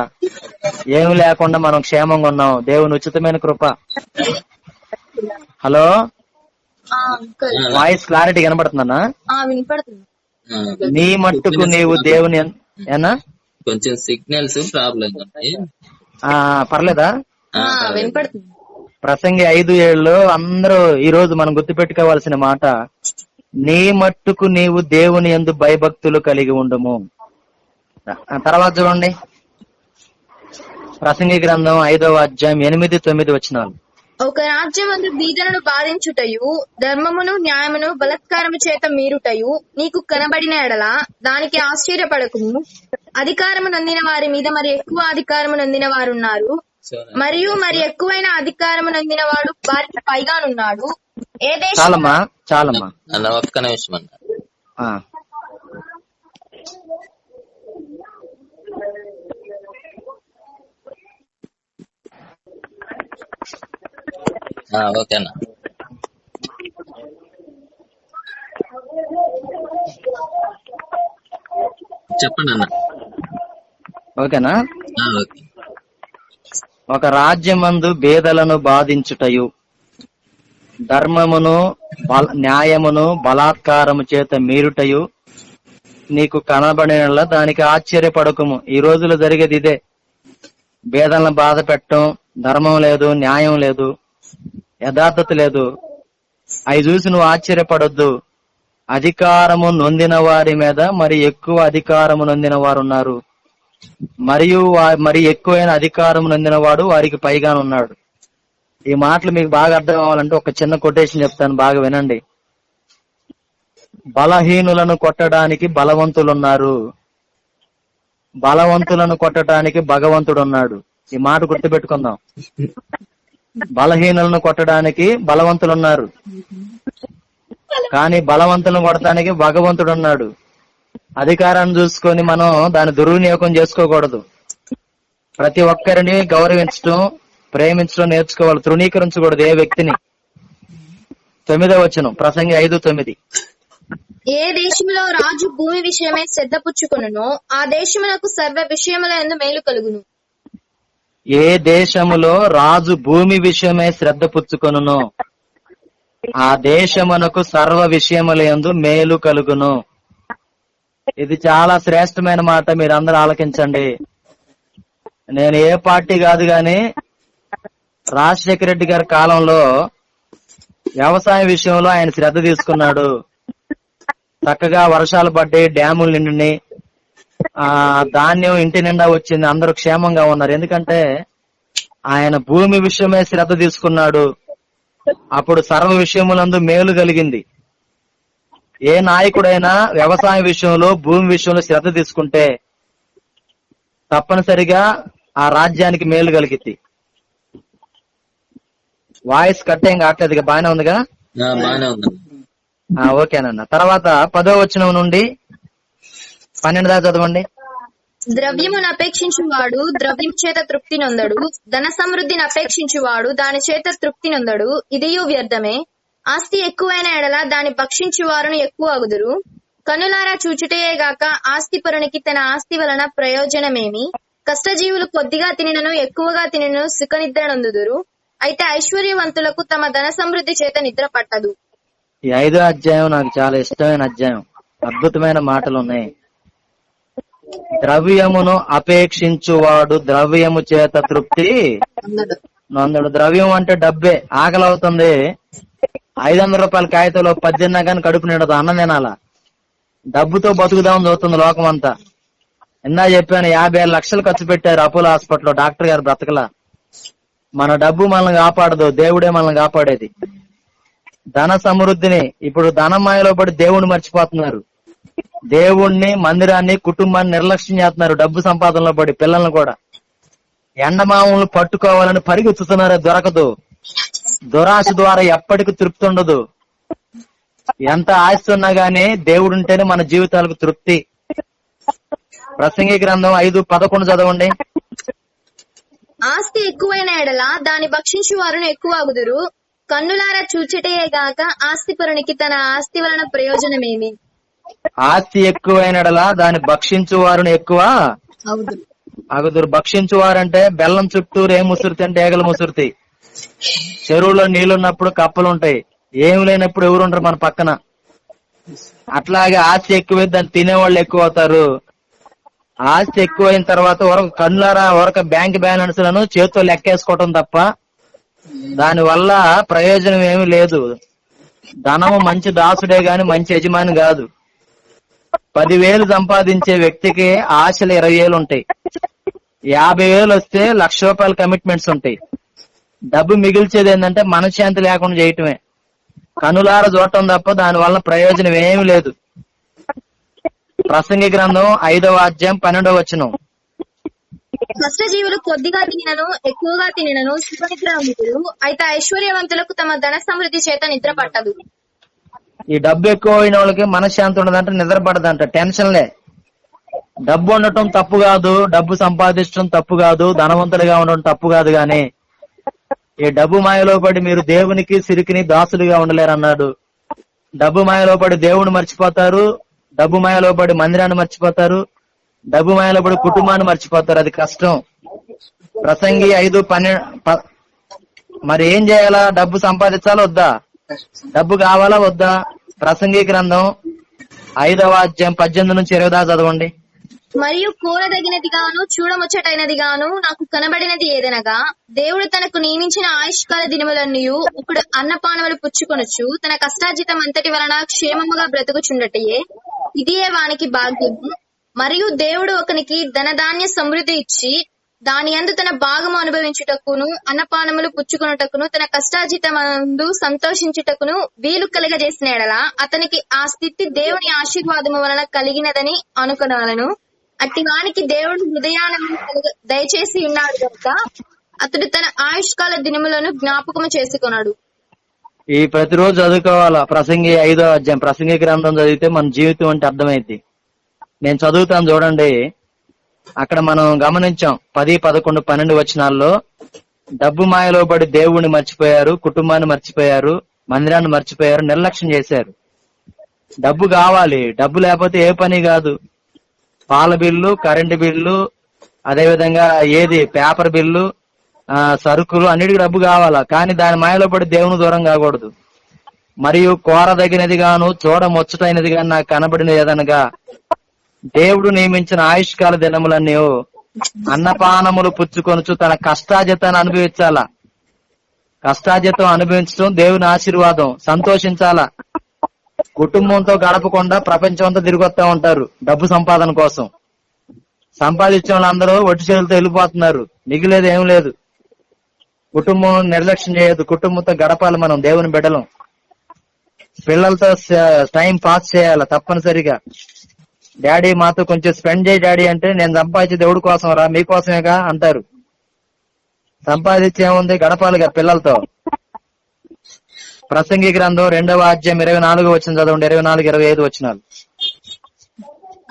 ఏమి లేకుండా మనం క్షేమంగా ఉన్నాం. దేవుని ఉచితమైన కృప. హలో, వాయిస్ క్లారిటీ కనబడుతుందన్నా? వినపడుతుంది. నీ మట్టుకు నీవు దేవుని ఏనా? కొంచెం సిగ్నల్స్ ప్రాబ్లం పర్లేదా? వినపడుతుంది. ప్రసంగి 5:7 అందరూ ఈ రోజు మనం గుర్తుపెట్టుకోవాల్సిన మాట, నీ మట్టుకు నీవు దేవుని యందు భయభక్తులు కలిగి ఉండుము. తర్వాత చూడండి, ప్రసంగి గ్రంథం 5వ అధ్యాయం 8-9 వచనాలు. ఒక రాజ్యమందు బీదలను బాధించుటయు, ధర్మమును న్యాయమును బలాత్కారము చేత మీరుటయు నీకు కనబడిన ఎడల దానికి ఆశ్చర్యపడకుము. అధికారము నొందిన వారి మీద మరి ఎక్కువ అధికారము నొందిన వారున్నారు, మరియు మరి ఎక్కువైన అధికారము నొందిన వాడు వారికి పైగానున్నాడు. ఏ దేశం చాలమ్మా అన్న ఒక్క నిమిషం అన్న. ఓకేనా, చెప్పండి అన్న. ఓకేనా? ఓకే. ఒక రాజ్యమందు బేదలను బాధించుటయు, ధర్మమును న్యాయమును బలాత్కారము చేత మీరుటయు నీకు కనబడిన దానికి ఆశ్చర్యపడకుము. ఈ రోజులో జరిగేది ఇదే. బేదలను బాధ పెట్టడం, ధర్మం లేదు, న్యాయం లేదు, యథార్థత లేదు. అవి చూసి నువ్వు ఆశ్చర్యపడొద్దు. అధికారము నొందిన వారి మీద మరి ఎక్కువ అధికారము నొందిన వారు ఉన్నారు, మరియు మరి ఎక్కువైన అధికారం నొందిన వాడు వారికి పైగానున్నాడు. ఈ మాటలు మీకు బాగా అర్థం అవ్వాలంటే ఒక చిన్న కొటేషన్ చెప్తాను, బాగా వినండి. బలహీనులను కొట్టడానికి బలవంతులున్నారు, బలవంతులను కొట్టడానికి భగవంతుడు ఉన్నాడు. ఈ మాట గుర్తుపెట్టుకుందాం. బలహీనులను కొట్టడానికి బలవంతులున్నారు, కానీ బలవంతులను కొట్టడానికి భగవంతుడు ఉన్నాడు. అధికారాన్ని చూసుకొని మనం దాన్ని దుర్వినియోగం చేసుకోకూడదు. ప్రతి ఒక్కరిని గౌరవించడం, ప్రేమించడం నేర్చుకోవాలి, తృణీకరించకూడదు ఏ వ్యక్తిని. 9వ వచనం, ప్రసంగి 5:9. ఏ దేశంలో రాజు భూమి విషయమై శ్రద్ధ పుచ్చుకొనునో ఆ దేశమునకు సర్వ విషయముల యందు మేలు కలుగును. ఏ దేశములో రాజు భూమి విషయమై శ్రద్ధ పుచ్చుకొనునో ఆ దేశమునకు సర్వ విషయముల యందు మేలు కలుగును. ఇది చాలా శ్రేష్టమైన మాట, మీరందరూ ఆలకించండి. నేను ఏ పార్టీ కాదు గాని రాజశేఖర రెడ్డి గారి కాలంలో వ్యవసాయ విషయంలో ఆయన శ్రద్ధ తీసుకున్నాడు. చక్కగా వర్షాలు పడ్డాయి, డ్యాములు నిండినాయి, ధాన్యం ఇంటి నిండా వచ్చింది, అందరూ క్షేమంగా ఉన్నారు. ఎందుకంటే ఆయన భూమి విషయమే శ్రద్ధ తీసుకున్నాడు. అప్పుడు సర్వ విషయములందు మేలు కలిగింది. ఏ నాయకుడైనా వ్యవసాయ విషయంలో, భూమి విషయంలో శ్రద్ధ తీసుకుంటే తప్పనిసరిగా ఆ రాజ్యానికి మేలు కలిగిద్ది. వాయిస్ కట్ ఏం కావట్లేదు, బాగానే ఉందిగా? బాగానే ఉంది. ఓకేనన్న. తర్వాత 10వ వచనం నుండి 12 దాకా చదవండి. ద్రవ్యమును అపేక్షించువాడు ద్రవ్యం చేత తృప్తి నొందడు, ధన సమృద్ధిని అపేక్షించువాడు దాని చేత తృప్తి నొందడు, ఇదియు వ్యర్థమే. ఆస్తి ఎక్కువైన ఎడల దాన్ని భక్షించువారును ఎక్కువ అగుదురు. కనులారా చూచుటయేగాక ఆస్తిపరునికి తన ఆస్తి వలన ప్రయోజనమేమి? కష్టజీవులు కొద్దిగా తినినను ఎక్కువగా తినినను సుఖనిద్ర నొందుదురు. అయితే ఐశ్వర్యవంతులకు తమ ధన సమృద్ధి చేత నిద్ర పట్టదు. ఈ 5వ అధ్యాయం నాకు చాలా ఇష్టమైన అధ్యాయం. అద్భుతమైన మాటలు ఉన్నాయి. ద్రవ్యమును అపేక్షించువాడు ద్రవ్యము చేత తృప్తి నొందడు. ద్రవ్యం అంటే డబ్బే. ఆకలి అవుతుంది, 500 రూపాయల కాగితంలో 10 తిన్నా కానీ కడుపు నిండదు, అన్నం తినాలా. డబ్బుతో బతుకుదామని చూస్తుంది లోకం అంతా. ఇందా చెప్పాను, 55 లక్షలు ఖర్చు పెట్టారు అపోలో హాస్పిటల్లో, డాక్టర్ గారు బ్రతకలా. మన డబ్బు మనల్ని కాపాడదు, దేవుడే మనల్ని కాపాడేది. ధన సమృద్ధిని, ఇప్పుడు ధనమాయలో పడి దేవుణ్ణి మర్చిపోతున్నారు. దేవుణ్ణి, మందిరాన్ని, కుటుంబాన్ని నిర్లక్ష్యం చేస్తున్నారు డబ్బు సంపాదనలో పడి. పిల్లల్ని కూడా ఎండమాములను పట్టుకోవాలని పరిగెత్తుతున్నారు, దొరకదు. దురాశ ద్వారా ఎప్పటికీ తృప్తి ఉండదు. ఎంత ఆస్తి ఉన్నా గానీ దేవుడు ఉంటేనే మన జీవితాలకు తృప్తి. ప్రసంగి గ్రంథం 5:11 చదవండి. ఆస్తి ఎక్కువైన ఎడల దాన్ని భక్షించు వారును ఎక్కువ అగుదురు. కన్నులారా చూచటయే గాక ఆస్తిపరునికి తన ఆస్తి వలన ప్రయోజనమేమి? ఆస్తి ఎక్కువైనడలా దాన్ని భక్షించువారును ఎక్కువ అగుదురు. భక్షించువారంటే బెల్లం చుట్టూ ఏ ముసురుతి అంటే ఏగల ముసురుతి. చెరువులో నీళ్లున్నప్పుడు కప్పలుంటాయి, ఏమి లేనప్పుడు ఎవరుంటారు మన పక్కన. అట్లాగే ఆస్తి ఎక్కువైతే దాన్ని తినేవాళ్ళు ఎక్కువ అవుతారు. ఆస్తి ఎక్కువైన తర్వాత కన్నులారా బ్యాంక్ బ్యాలెన్స్ లను చేతితో లెక్కేసుకోవటం తప్ప దాని వల్ల ప్రయోజనం ఏమి లేదు. ధనము మంచి దాసుడే గాని మంచి యజమాని కాదు. 10,000 సంపాదించే వ్యక్తికి ఆశలు 20,000 ఉంటాయి. 50,000 వస్తే ₹1,00,000 కమిట్మెంట్స్ ఉంటాయి. డబ్బు మిగిల్చేది ఏంటంటే మనశ్శాంతి లేకుండా చేయటమే. కనులార చూడటం తప్ప దాని వల్ల ప్రయోజనం ఏమి లేదు. ప్రసంగి గ్రంథం 5వ అధ్యాయం 12వ వచనం. కష్టజీవులు కొద్దిగా తినను ఎక్కువగా తినను సుఖనిద్ర నొందుదురు. అయితే ఐశ్వర్యవంతులకు తమ ధన సమృద్ధి చేత నిద్ర పట్టదు. ఈ డబ్బు ఎక్కువ అయిన వాళ్ళకి మనశ్శాంతి ఉండదంట, నిద్ర పడదంట, టెన్షన్లే. డబ్బు ఉండటం తప్పు కాదు, డబ్బు సంపాదించడం తప్పు కాదు, ధనవంతుడిగా ఉండడం తప్పు కాదు. గాని ఈ డబ్బు మాయలో పడి మీరు దేవునికి సిరికిని దాసులుగా ఉండలేరు అన్నాడు. డబ్బు మాయలో పడి దేవుని మర్చిపోతారు, డబ్బు మాయలో పడి మందిరాన్ని మర్చిపోతారు, డబ్బు మాయలో పడి కుటుంబాన్ని మర్చిపోతారు. అది కష్టం. ప్రసంగి 5:12. మరి ఏం చేయాలా? డబ్బు సంపాదించాలా వద్దా? డబ్బు కావాలా వద్దా? ప్రసంగి గ్రంథం 5వ అధ్యాయం 18 నుంచి 20 దాకా చదవండి. మరియు కోరదగినదిగాను చూడముచ్చటైనదిగాను నాకు కనబడినది ఏదనగా, దేవుడు తనకు నియమించిన ఆయుష్కాల దినములన్నయు ఇప్పుడు అన్నపానములు పుచ్చుకొనొచ్చు తన కష్టార్జితం అంతటి వలన క్షేమముగా బ్రతుకుచుండటయే. ఇదియే వానికి భాగ్యము. మరియు దేవుడు ఒకనికి ధనధాన్య సమృద్ధి ఇచ్చి దాని యందు తన భాగము అనుభవించుటకును అన్నపానములు పుచ్చుకొనుటకును తన కష్టార్జితమందు సంతోషించుటకును వీలు కలగజేసిన ఎడల అతనికి ఆ స్థితి దేవుని ఆశీర్వాదము వలన కలిగినదని అనుకొనవలెను. అట్టి వానికి దేవుడు హృదయానందము దయచేసి ఉన్నాడు కనుక అతడు తన ఆయుష్కాల దినములను జ్ఞాపకము చేసుకున్నాడు. ఈ ప్రతిరోజు చదువుకోవాలా ప్రసంగి 5వ అధ్యాయం. ప్రసంగి గ్రంథం చదివితే మన జీవితం అంటే అర్థమైంది. నేను చదువుతాను చూడండి. అక్కడ మనం గమనించాం 10, 11, 12 వచనాల్లో డబ్బు మాయలో పడి దేవుణ్ణి మర్చిపోయారు, కుటుంబాన్ని మర్చిపోయారు, మందిరాన్ని మర్చిపోయారు, నిర్లక్ష్యం చేశారు. డబ్బు కావాలి, డబ్బు లేకపోతే ఏ పని కాదు. పాల బిల్లు, కరెంటు బిల్లు, అదేవిధంగా పేపర్ బిల్లు, సరుకులు, అన్నిటికీ డబ్బు కావాలా. కానీ దాని మాయలో పడి దేవుని దూరం కాకూడదు. మరియు కోరదగినది గాను చూడముచ్చటైనది గాను నాకు కనబడినది ఏదనగా, దేవుడు నియమించిన ఆయుష్కాల దినములన్నీ అన్నపానములు పుచ్చుకొనుచు తన కష్టార్జితాన్ని అనుభవించాలా. కష్టార్జితం అనుభవించడం దేవుని ఆశీర్వాదం. సంతోషించాలా. కుటుంబంతో గడపకుండా ప్రపంచం అంతా తిరిగొస్తా ఉంటారు డబ్బు సంపాదన కోసం. సంపాదించిన వాళ్ళందరూ ఒట్టి చేతులతో వెళ్ళిపోతున్నారు, మిగిలేదు ఏం లేదు. కుటుంబం నిర్లక్ష్యం చేయదు, కుటుంబంతో గడపాలి మనం, దేవుని బిడ్డలం. పిల్లలతో టైం పాస్ చేయాలి తప్పనిసరిగా. డాడీ మాతో కొంచెం స్పెండ్ చేయి డాడీ అంటే, నేను సంపాదించే దేవుడి కోసం రా, మీకోసమేగా అంటారు. సంపాదించి ఏముంది, గడపాలిగా పిల్లలతో. ప్రసంగి గ్రంథం 2వ అధ్యాయం 24 వచనం చదవండి. 24-25 వచనాలు.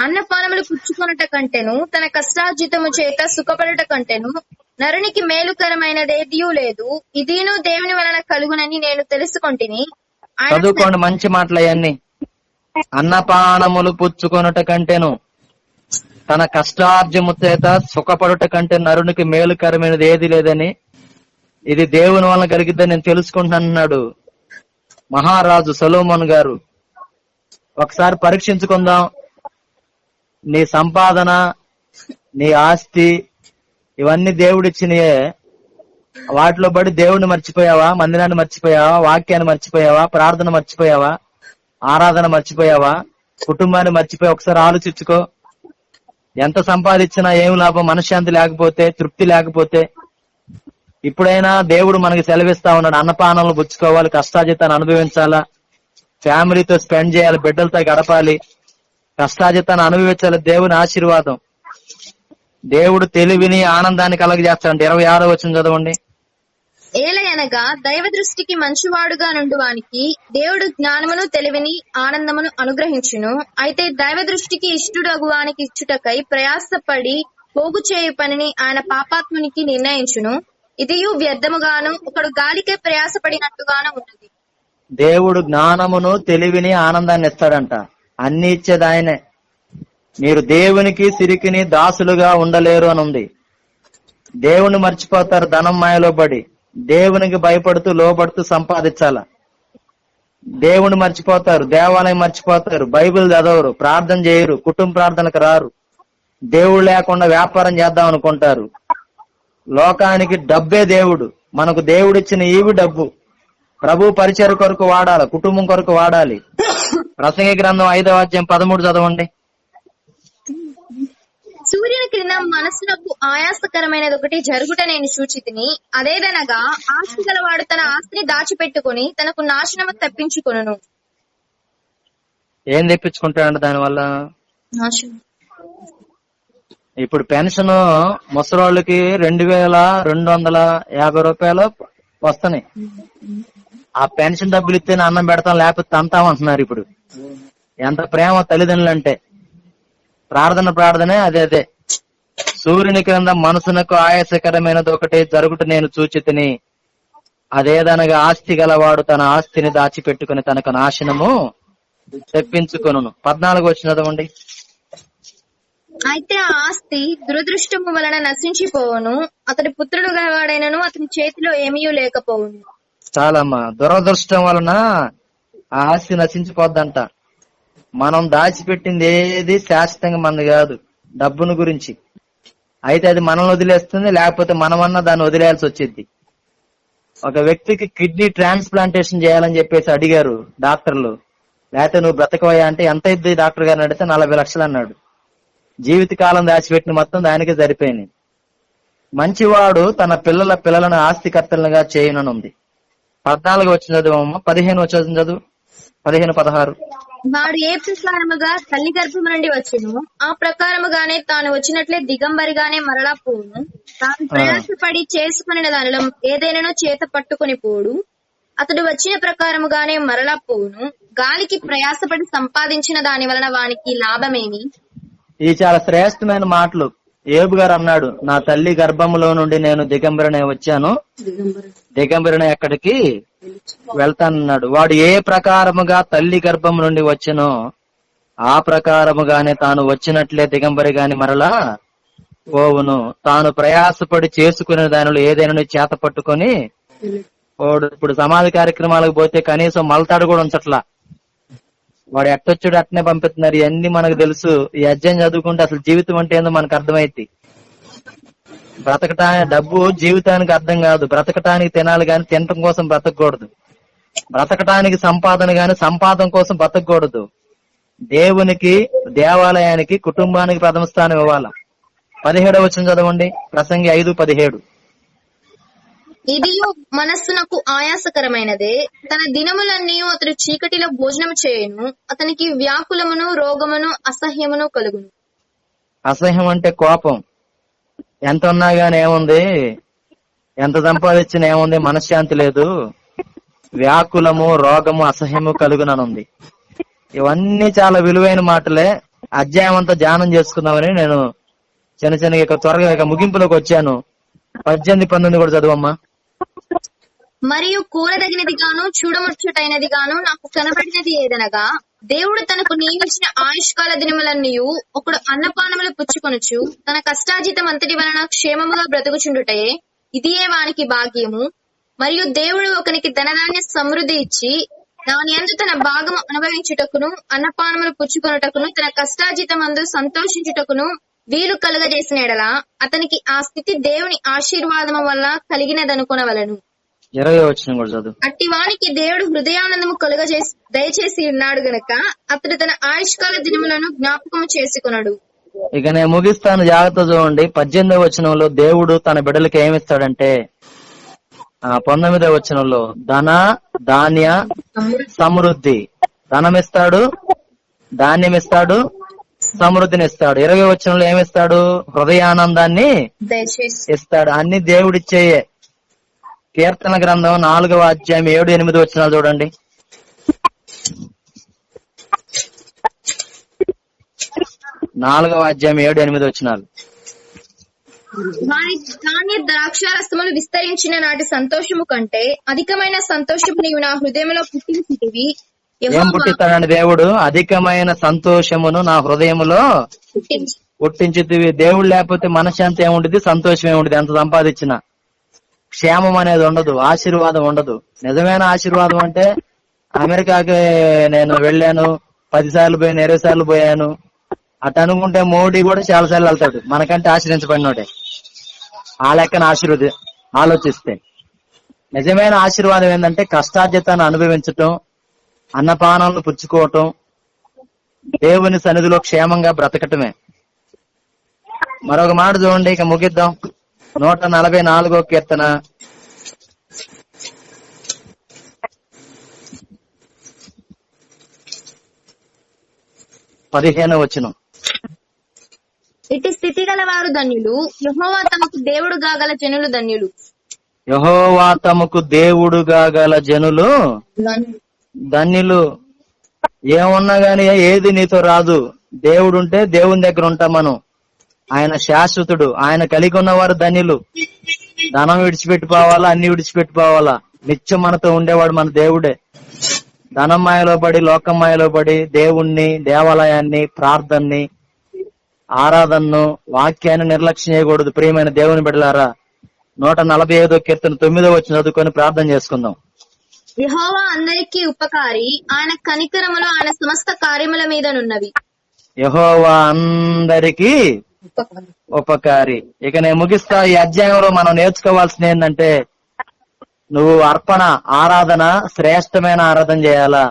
అన్నపానములు పుచ్చుకొనుట కంటెను తన కష్టార్జితము చేత సుఖపడుట కంటెను నరునికి మేలుకరమైనదేదియూ లేదు. ఇదిను దేవుని వలన కలుగునని నేను తెలుసుకొంటిని. చదువుకోండి, మంచి మాటలు అవన్నీ. అన్నపానములు పుచ్చుకొనుట కంటేను తన కష్టార్జము చేత సుఖపడుట కంటే నరునికి మేలుకరమైనది ఏది లేదని, ఇది దేవుని వలన కలిగిద్దని నేను తెలుసుకుంటున్నాడు మహారాజు సొలొమోను గారు. ఒకసారి పరీక్షించుకుందాం. నీ సంపాదన, నీ ఆస్తి, ఇవన్నీ దేవుడిచ్చినయే. వాటిలో పడి దేవుడిని మర్చిపోయావా, మందిరాన్ని మర్చిపోయావా, వాక్యాన్ని మర్చిపోయావా, ప్రార్థన మర్చిపోయావా, ఆరాధన మర్చిపోయావా, కుటుంబాన్ని మర్చిపోయావా? ఒకసారి ఆలోచించుకో. ఎంత సంపాదించినా ఏం లాభం, మనశ్శాంతి లేకపోతే, తృప్తి లేకపోతే. ఇప్పుడైనా దేవుడు మనకి సెలవిస్తా ఉన్నాడు, అన్నపానాలను పుచ్చుకోవాలి, కష్టాజితాన్ని అనుభవించాలా, ఫ్యామిలీతో స్పెండ్ చేయాలి, బిడ్డలతో గడపాలి, కష్టాజితాన్ని అనుభవించాలి. దేవుని ఆశీర్వాదం. దేవుడు తెలివిని ఆనందాన్ని కలగజేస్తాడు. 26వ వచనం చదవండి. ఏలయనగా దైవ దృష్టికి మంచివాడుగా నుండువానికి దేవుడు జ్ఞానమును తెలివిని ఆనందమును అనుగ్రహించును. అయితే దైవ దృష్టికి ఇష్టుడగు వానికి ఇచ్చుటకై ప్రయాసపడి పోగు చేయు పనిని ఆయన పాపాత్మునికి నిర్ణయించును. ఇదియు వ్యర్థముగాను ఒకడు గాలికే ప్రయాసపడినట్టుగాను ఉన్నది. దేవుడు జ్ఞానమును తెలివిని ఆనందాన్ని ఇస్తాడంట. అన్ని ఇచ్చేది ఆయనే. మీరు దేవునికి సిరికిని దాసులుగా ఉండలేరు అని ఉంది. దేవుని మర్చిపోతారు ధనం మాయలో పడి. దేవునికి భయపడుతూ లోబడుతూ సంపాదించాల. దేవుని మర్చిపోతారు, దేవాలయం మర్చిపోతారు, బైబిల్ చదవరు, ప్రార్థన చేయరు, కుటుంబ ప్రార్థనకు రారు, దేవుడు లేకుండా వ్యాపారం చేద్దాం అనుకుంటారు. లోకానికి డబ్బే దేవుడు. మనకు దేవుడిచ్చిన ఈవి డబ్బు. ప్రభు పరిచయ కొరకు వాడాలి, కుటుంబం కొరకు వాడాలి. ప్రసంగి గ్రంథం 5వ అధ్యాయం 13 చదవండి. సూర్యుని క్రింద మనసునకు ఆయాసకరమైనది ఒకటి జరుగుట నేను చూచితిని. అదేదనగా ఆస్తి గలవాడు తన ఆస్తిని దాచిపెట్టుకుని తనకు నాశనము తప్పించుకొనును. ఏం తెప్పించుకుంటాడు దానివల్ల? నాశనం. ఇప్పుడు పెన్షన్ ముసలోళ్ళకి 2250 రూపాయలు వస్తున్నాయి. ఆ పెన్షన్ డబ్బులు ఇస్తేనే అన్నం పెడతాం, లేకపోతే తంతాం అంటున్నారు. ఇప్పుడు ఎంత ప్రేమ తల్లిదండ్రులు అంటే. ప్రార్థనే అదే. సూర్యుని క్రింద మనసునకు ఆయాసకరమైనది ఒకటి జరుగుట నేను చూచితిని. అదేదనగా ఆస్తి గలవాడు తన ఆస్తిని దాచిపెట్టుకుని తనకు నాశనము తెప్పించుకొనును. 14 వచనం చదవండి. అయితే ఆ ఆస్తి దురదృష్టము వలన నశించిపోవును. అతడి పుత్రుడు గలవాడైనను అతని చేతిలో ఏమీ లేకపోవును. చాలమ్మా, దురదృష్టం వలన ఆ ఆస్తి నశించిపోద్దంట. మనం దాచిపెట్టింది ఏది శాశ్వతంగా మనది కాదు, డబ్బును గురించి. అయితే అది మనల్ని వదిలేస్తుంది, లేకపోతే మనమన్నా దాన్ని వదిలేయాల్సి వచ్చింది. ఒక వ్యక్తికి కిడ్నీ ట్రాన్స్ప్లాంటేషన్ చేయాలని చెప్పేసి అడిగారు డాక్టర్లు. లేకపోతే నువ్వు బ్రతకవయ్యా అంటే ఎంత ఇద్ది డాక్టర్ గారిని అడిగితే 40 లక్షలు అన్నాడు. జీవితకాలం దాచిపెట్టిన మొత్తం దానికే సరిపోయింది. మంచివాడు తన పిల్లలను ఆస్తికర్తలుగా చేయనుంది. 14 వచనం చదువు. 15 వచనం చదువు. 15-16. వాడు ఏ ప్రకారముగా తల్లి గర్భము నుండి వచ్చును ఆ ప్రకారముగానే తాను వచ్చినట్లే దిగంబరిగానే మరలా పోవును. తాను ప్రయాసపడి చేసుకుని దానిలో ఏదైనా చేత పట్టుకుని పోడు. అతడు వచ్చిన ప్రకారముగానే మరలా పోవును. గాలికి ప్రయాసపడి సంపాదించిన దాని వలన వానికి లాభమేమి? ఈ చాలా శ్రేష్టమైన మాటలు. ఏబు గారు అన్నాడు, నా తల్లి గర్భములో నుండి నేను దిగంబరనే వచ్చాను, దిగంబరనే ఎక్కడికి వెళ్తానన్నాడు. వాడు ఏ ప్రకారముగా తల్లి గర్భం నుండి వచ్చెనో ఆ ప్రకారముగానే తాను వచ్చినట్లే దిగంబరిగాని మరలా పోవును. తాను ప్రయాసపడి చేసుకునే దానిలో ఏదైనా చేత పట్టుకొని వాడు. ఇప్పుడు సమాధి కార్యక్రమాలకు పోతే కనీసం మలతాడు కూడా ఉంచట్లా. వాడు ఎట్టొచ్చుడు అట్నే పంపిస్తున్నారు. ఇవన్నీ మనకు తెలుసు. ఈ అధ్యాయం చదువుకుంటే అసలు జీవితం అంటే ఏందో మనకు అర్థమైంది. డబ్బు జీవితానికి అర్థం కాదు. బ్రతకటానికి తినాలి గాని తినటం కోసం బ్రతకూడదు. బ్రతకటానికి సంపాదన గాని సంపాదన కోసం బ్రతకూడదు. దేవునికి, దేవాలయానికి, కుటుంబానికి ప్రథమ స్థానం ఇవ్వాల. 17వ వచనం చదవండి. ప్రసంగి 5:17. ఇది మనస్సునకు ఆయాసకరమైనదే, తన దినములన్నీ అతడు చీకటిలో భోజనం చేయను, అతనికి వ్యాకులమును రోగమును అసహ్యమును కలుగును. అసహ్యం అంటే కోపం. ఎంత ఉన్నా గానీ ఏముంది, ఎంత సంపాదించినా ఏముంది, మనశ్శాంతి లేదు. వ్యాకులము రోగము అసహ్యము కలుగుననుంది. ఇవన్నీ చాలా విలువైన మాటలే. అధ్యాయం అంతా ధ్యానం చేసుకుందామని నేను చిన్న త్వరగా ముగింపులోకి వచ్చాను. 18-19 కూడా చదువమ్మా. మరియు కూరదగినది గాను చూడముచ్చటైనది గాను నాకు కనబడినది ఏదనగా, దేవుడు తనకు నియమించిన ఆయుష్కాల దినములన్నీ ఒకడు అన్నపానములు పుచ్చుకొనుచు తన కష్టార్జితం అంతటి వలన క్షేమముగా బ్రతుకుచుండుటయే, ఇదియే వానికి భాగ్యము. మరియు దేవుడు ఒకనికి ధనధాన్య సమృద్ధి ఇచ్చి దాని యందు తన భాగము అనుభవించుటకును అన్నపానములు పుచ్చుకొనుటకును తన కష్టార్జితం అందు సంతోషించుటకును వీలు కలుగజేసిన ఎడల అతనికి ఆ స్థితి దేవుని ఆశీర్వాదము వల్ల కలిగినదనుకొనవలెను. 20వ వచనం కూడా చదువు. అట్టి వానికి దేవుడు హృదయానందము దయచేసి ఉన్నాడు గనక అతడు తన ఆయుష్కాల దినములను జ్ఞాపకము చేసుకున్నాడు. ఇక నేను ముగిస్తాను, జాగ్రత్త చూడండి. 18వ వచనంలో దేవుడు తన బిడ్డలకి ఏమిస్తాడంటే, 19వ వచనంలో ధన ధాన్య సమృద్ధి, ధనమిస్తాడు, ధాన్యం ఇస్తాడు, సమృద్ధిని ఇస్తాడు. 20వ వచనంలో ఏమిస్తాడు? హృదయానందాన్ని దయచేసి ఇస్తాడు. అన్ని దేవుడిచ్చేయే. కీర్తన గ్రంథం 4వ అధ్యాయం 7-8 వచనాలు చూడండి. నాలుగవ అధ్యాయం 7-8 వచనాలు. వారి ధాన్య ద్రాక్షారసములు విస్తరించిన నాటి సంతోషము కంటే అధికమైన సంతోషము నీవు నా హృదయంలో పుట్టించితివి. ఏం పుట్టిస్తాడండి దేవుడు? అధికమైన సంతోషమును నా హృదయములో పుట్టించితివి. దేవుడు లేకపోతే మనశ్శాంతి ఏముంటుంది, సంతోషం ఏముంటుంది. ఎంత సంపాదించినా క్షేమం అనేది ఉండదు, ఆశీర్వాదం ఉండదు. నిజమైన ఆశీర్వాదం అంటే, అమెరికాకి నేను వెళ్ళాను, 10 సార్లు పోయాను, 20 సార్లు పోయాను అటు అనుకుంటే మోడీ కూడా చాలా సార్లు వెళ్తాడు, మనకంటే ఆశ్రయించబడినోడే. ఆ లెక్కన ఆలోచిస్తే నిజమైన ఆశీర్వాదం ఏంటంటే కష్టార్జితాన్ని అనుభవించటం, అన్నపానాలను పుచ్చుకోవటం, దేవుని సన్నిధిలో క్షేమంగా బ్రతకటమే. మరొక మాట చూడండి, ఇక ముగిద్దాం. 144వ కీర్తన 15వ వచనం. ఇటు స్థితి గల వారు ధన్యులు, యెహోవా తమకు దేవుడుగా గల జనులు ధన్యులు. యెహోవా తమకు దేవుడుగా గల జనులు ధన్యులు. ఏమున్నా గాని ఏది నీతో రాదు. దేవుడుంటే దేవుని దగ్గర ఉంటాం మనం. ఆయన శాశ్వతుడు. ఆయన కలిగి ఉన్నవారు ధన్యులు. ధనం విడిచిపెట్టిపోవాలా, అన్ని విడిచిపెట్టిపోవాలా, నిత్యం మనతో ఉండేవాడు మన దేవుడే. ధనం మాయలో పడి, లోకం మాయలో పడి దేవుణ్ణి, దేవాలయాన్ని, ప్రార్థనని, ఆరాధనను, వాక్యాన్ని నిర్లక్ష్యం చేయకూడదు. ప్రియమైన దేవుని బిడ్డలారా, 145వ కీర్తన 9వ వచనం చదువుకొని ప్రార్థన చేసుకుందాం. యెహోవా అందరికీ ఉపకారి, ఆయన కనికరములు ఆయన సమస్త కార్యముల మీదనున్నవి. యెహోవా అందరికీ ఉపకారి. ఇక నేను ముగిస్తా. ఈ అధ్యాయంలో మనం నేర్చుకోవాల్సింది ఏంటంటే, నువ్వు అర్పణ, ఆరాధన, శ్రేష్టమైన ఆరాధన చేయాలా.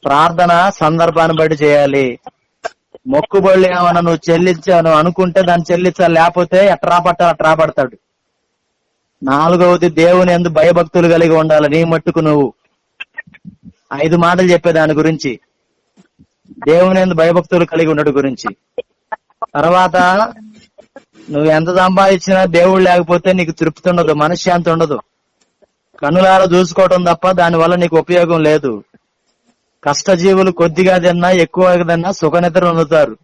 ప్రార్థన సందర్భాన్ని బట్టి చేయాలి. మొక్కుబడులు ఏమన్నా నువ్వు చెల్లించాను అనుకుంటే దాన్ని చెల్లించాలి, లేకపోతే ఎట్రా పట్టాలి అట్రా పడతాడు. 4వది దేవుని యందు భయభక్తులు కలిగి ఉండాలి. నీ మట్టుకు నువ్వు 5 మాటలు చెప్పే దాని గురించి, దేవుని యందు భయభక్తులు కలిగి ఉండడం గురించి. తర్వాత నువ్వు ఎంత సంపాదించినా దేవుడు లేకపోతే నీకు తృప్తి ఉండదు, మనశ్శాంతి ఉండదు. కన్నులారా చూసుకోవటం తప్ప దాని వల్ల నీకు ఉపయోగం లేదు. కష్టజీవులు కొద్దిగా తిన్నా ఎక్కువగా తిన్నా సుఖనిద్ర పొందుతారు.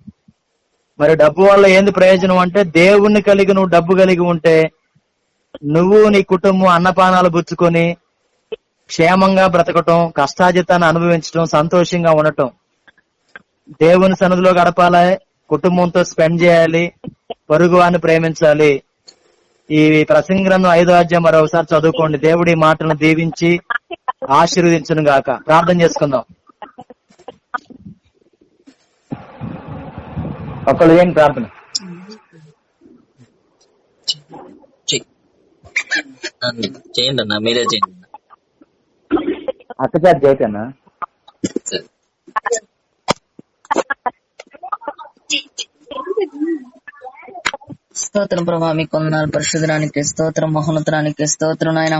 మరి డబ్బు వల్ల ఏంది ప్రయోజనం అంటే, దేవుణ్ణి కలిగి నువ్వు డబ్బు కలిగి ఉంటే నువ్వు నీ కుటుంబం అన్నపానాలు పుచ్చుకొని క్షేమంగా బ్రతకటం, కష్టార్జితాన్ని అనుభవించటం, సంతోషంగా ఉండటం. దేవుని సన్నిధిలో గడపాలి, కుటుంబంతో స్పెండ్ చేయాలి, పొరుగు వారిని ప్రేమించాలి. ఈ ప్రసంగి గ్రంథం 5వ అధ్యాయం మరొకసారి చదువుకోండి. దేవుడి ఈ మాటలను దీవించి ఆశీర్వదించును గాక. ప్రార్థన చేసుకుందాం. ఒకళ్ళు ఏం ప్రార్థన చేయండి అన్న, మీరే చేయండి. అత్తగారు చేయకన్నా. సరే. స్తోత్రం ప్రభా, మీకు వందనాలు. పరిశుద్ధరానికి స్తోత్రం, మహోన్నతానికి స్తోత్రం నాయన.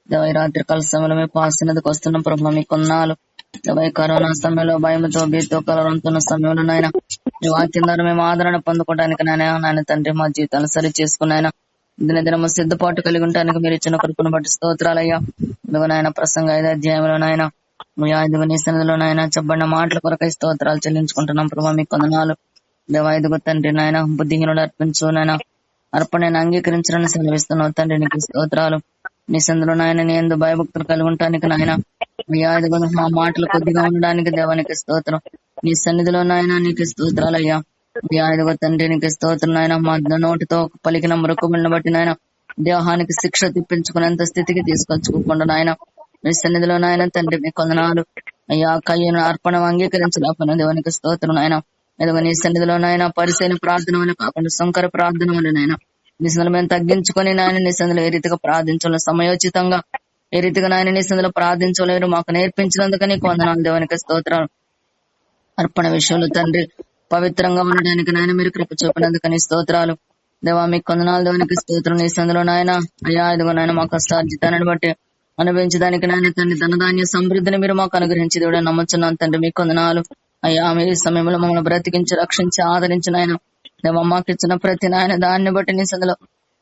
దేవ ఈ రాత్రి కాల సమయంలో మేము పాసినదికి వస్తున్నాం ప్రభా, మీకు వందనాలు. దేవ ఈ కరోనా సమయంలో భయంతో భీతితో కలవరంతున్న సమయంలో నాయన మీ వాక్యం ద్వారా మేము ఆదరణ పొందుకోవడానికి నాయన తండ్రి మా జీవితాలను సరి చేసుకున్నాయన దినదినము సిద్ధపాటు కలిగి ఉండడానికి మీరు ఇచ్చిన కృపను బట్టి స్తోత్రాలయ్యా. ఇదిగో నాయన ప్రసంగ 5వ అధ్యాయంలో నాయన ఇదిగో నీ సన్నిధిలో నాయన చెప్పబడిన మాటల కొరకై స్తోత్రాలు చెల్లించుకుంటున్నాం ప్రభా, మీకు వందనాలు. దేవ ఇదిగో తండ్రి నాయన బుద్ధిహీనుడు అర్పించు నాయన అర్పణను అంగీకరించాలని సెలవిస్తున్నావు తండ్రి, నీకు స్తోత్రాలు. నీ సందులో నాయన నీ ఎందు భయభక్తులు కలిగి ఉండటానికి నాయన అయ్యా ఇదిగో మా మాటలు కొద్దిగా ఉండడానికి దేవానికి స్తోత్రం. నీ సన్నిధిలో నాయన నీకు స్తోత్రాలయ్యా. అయ్యా ఇదిగో తండ్రి నీకు స్తోత్రం నాయన. మా నోటితో పలికిన మృక్కుబడిని బట్టి నాయన దేహానికి శిక్ష తిప్పించుకునేంత స్థితికి తీసుకొచ్చుకోకుండా నాయన మీ సన్నిధిలో నాయన తండ్రి మీకు వందనాలు. అయ్యా కయ్యను అర్పణ అంగీకరించలేకపోయిన దేవానికి స్తోత్రం నాయన. ఇదిగో నీ సన్నిధిలో నాయన పరిశీలన ప్రార్థన వల్ల కాకుండా శంకర ప్రార్థన వల్ల నాయన నీ సన్నిధిలో మేము తగ్గించుకొని నాయన నీ సన్నిధిలో ఏ రీతిగా ప్రార్థించాలో సమయోచితంగా ఏ రీతిగా నాయన నీ సన్నిధిలో ప్రార్థించలేరు మాకు నేర్పించినందుకు నీకు వందనాలు దేవానికి స్తోత్రాలు. అర్పణ విషయంలో తండ్రి పవిత్రంగా ఉండడానికి నాయన మీరు కృప చూపినందుకని స్తోత్రాలు. దేవా మీకు వందనాలు దేవానికి స్తోత్రం. నీ సందులో నాయన అయ్యా ఇదిగో నాయన మా కష్టార్జితాన్ని బట్టి అనుభవించడానికి నాయన తండ్రి ధనధాన్య సమృద్ధిని మీరు మాకు అనుగ్రహించి దేవుడు నమ్ముచున్నాను తండ్రి, మీకు వందనాలు. అయ్యా మీరు ఈ సమయంలో మమ్మల్ని బ్రతికించి రక్షించి ఆదరించిన ఆయన దేవా మాకు ఇచ్చిన ప్రతి నాయన దాన్ని బట్టి నీ సందులో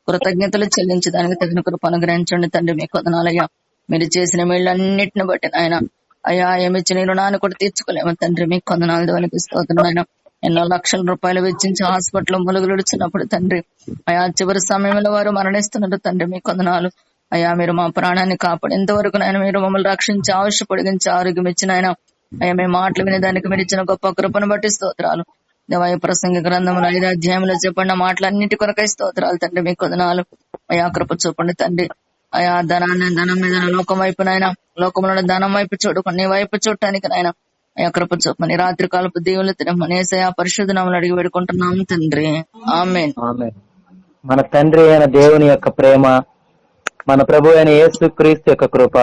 కృతజ్ఞతలు చెల్లించి దానికి తగిన కృప అనుగ్రహించండి తండ్రి, మీకు వందనాలయ్యా. మీరు చేసిన మేళ్ళన్నిటిని బట్టి నాయన అయ్యా ఏమిచ్చి నీ రుణాన్ని కూడా తీర్చుకోలేము తండ్రి, మీకు వందనాలు దేవానికి స్తోత్రం. ఆయన ఎన్నో లక్షల రూపాయలు వెచ్చించి హాస్పిటల్లో ములుగులుడుచున్నప్పుడు తండ్రి అయా చివరి సమయంలో వారు మరణిస్తున్నారు తండ్రి, మీకు వందనాలు. అయ్యా మీరు మా ప్రాణాన్ని కాపాడు ఇంతవరకు నాయన మీరు మమ్మల్ని రక్షించి ఆయుష్ పొడిగించి ఆరోగ్యం ఇచ్చిన ఆయన అయ్యా మేము మాటలు వినేదానికి మీరు ఇచ్చిన గొప్ప కృపను బట్టి స్తోత్రాలు. దేవాయ ప్రసంగ గ్రంథంలో 5వ అధ్యాయంలో చెప్పండి మాటలన్నిటి కొరకై స్తోత్రాలు తండ్రి, మీకు వందనాలు. అయా కృప చూపండి తండ్రి. అయా ధనం మీద లోకం వైపు నాయన లోకంలో ధనం వైపు చూడకుండా నీ వైపు చూడటానికి నాయన అయా కృప చూపని రాత్రి కాలపు దేవుళ్ళు తినమని యేసయ్య పరిశుద్ధ నామములో అడిగి పెడుకుంటున్నాం తండ్రి, ఆమేన్. మన తండ్రి అయిన దేవుని యొక్క ప్రేమ, మన ప్రభు అయిన యేసు క్రీస్తు యొక్క కృప,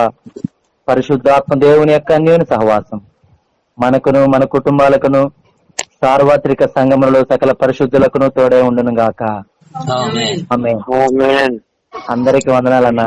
పరిశుద్ధాత్మ దేవుని యొక్క అన్యోన్య సహవాసం మనకును మన కుటుంబాలకును సార్వత్రిక సంఘములలో సకల పరిశుద్ధులకును తోడే ఉండును గాక. ఆమేన్. ఆమేన్. అందరికి వందనాలన్నా.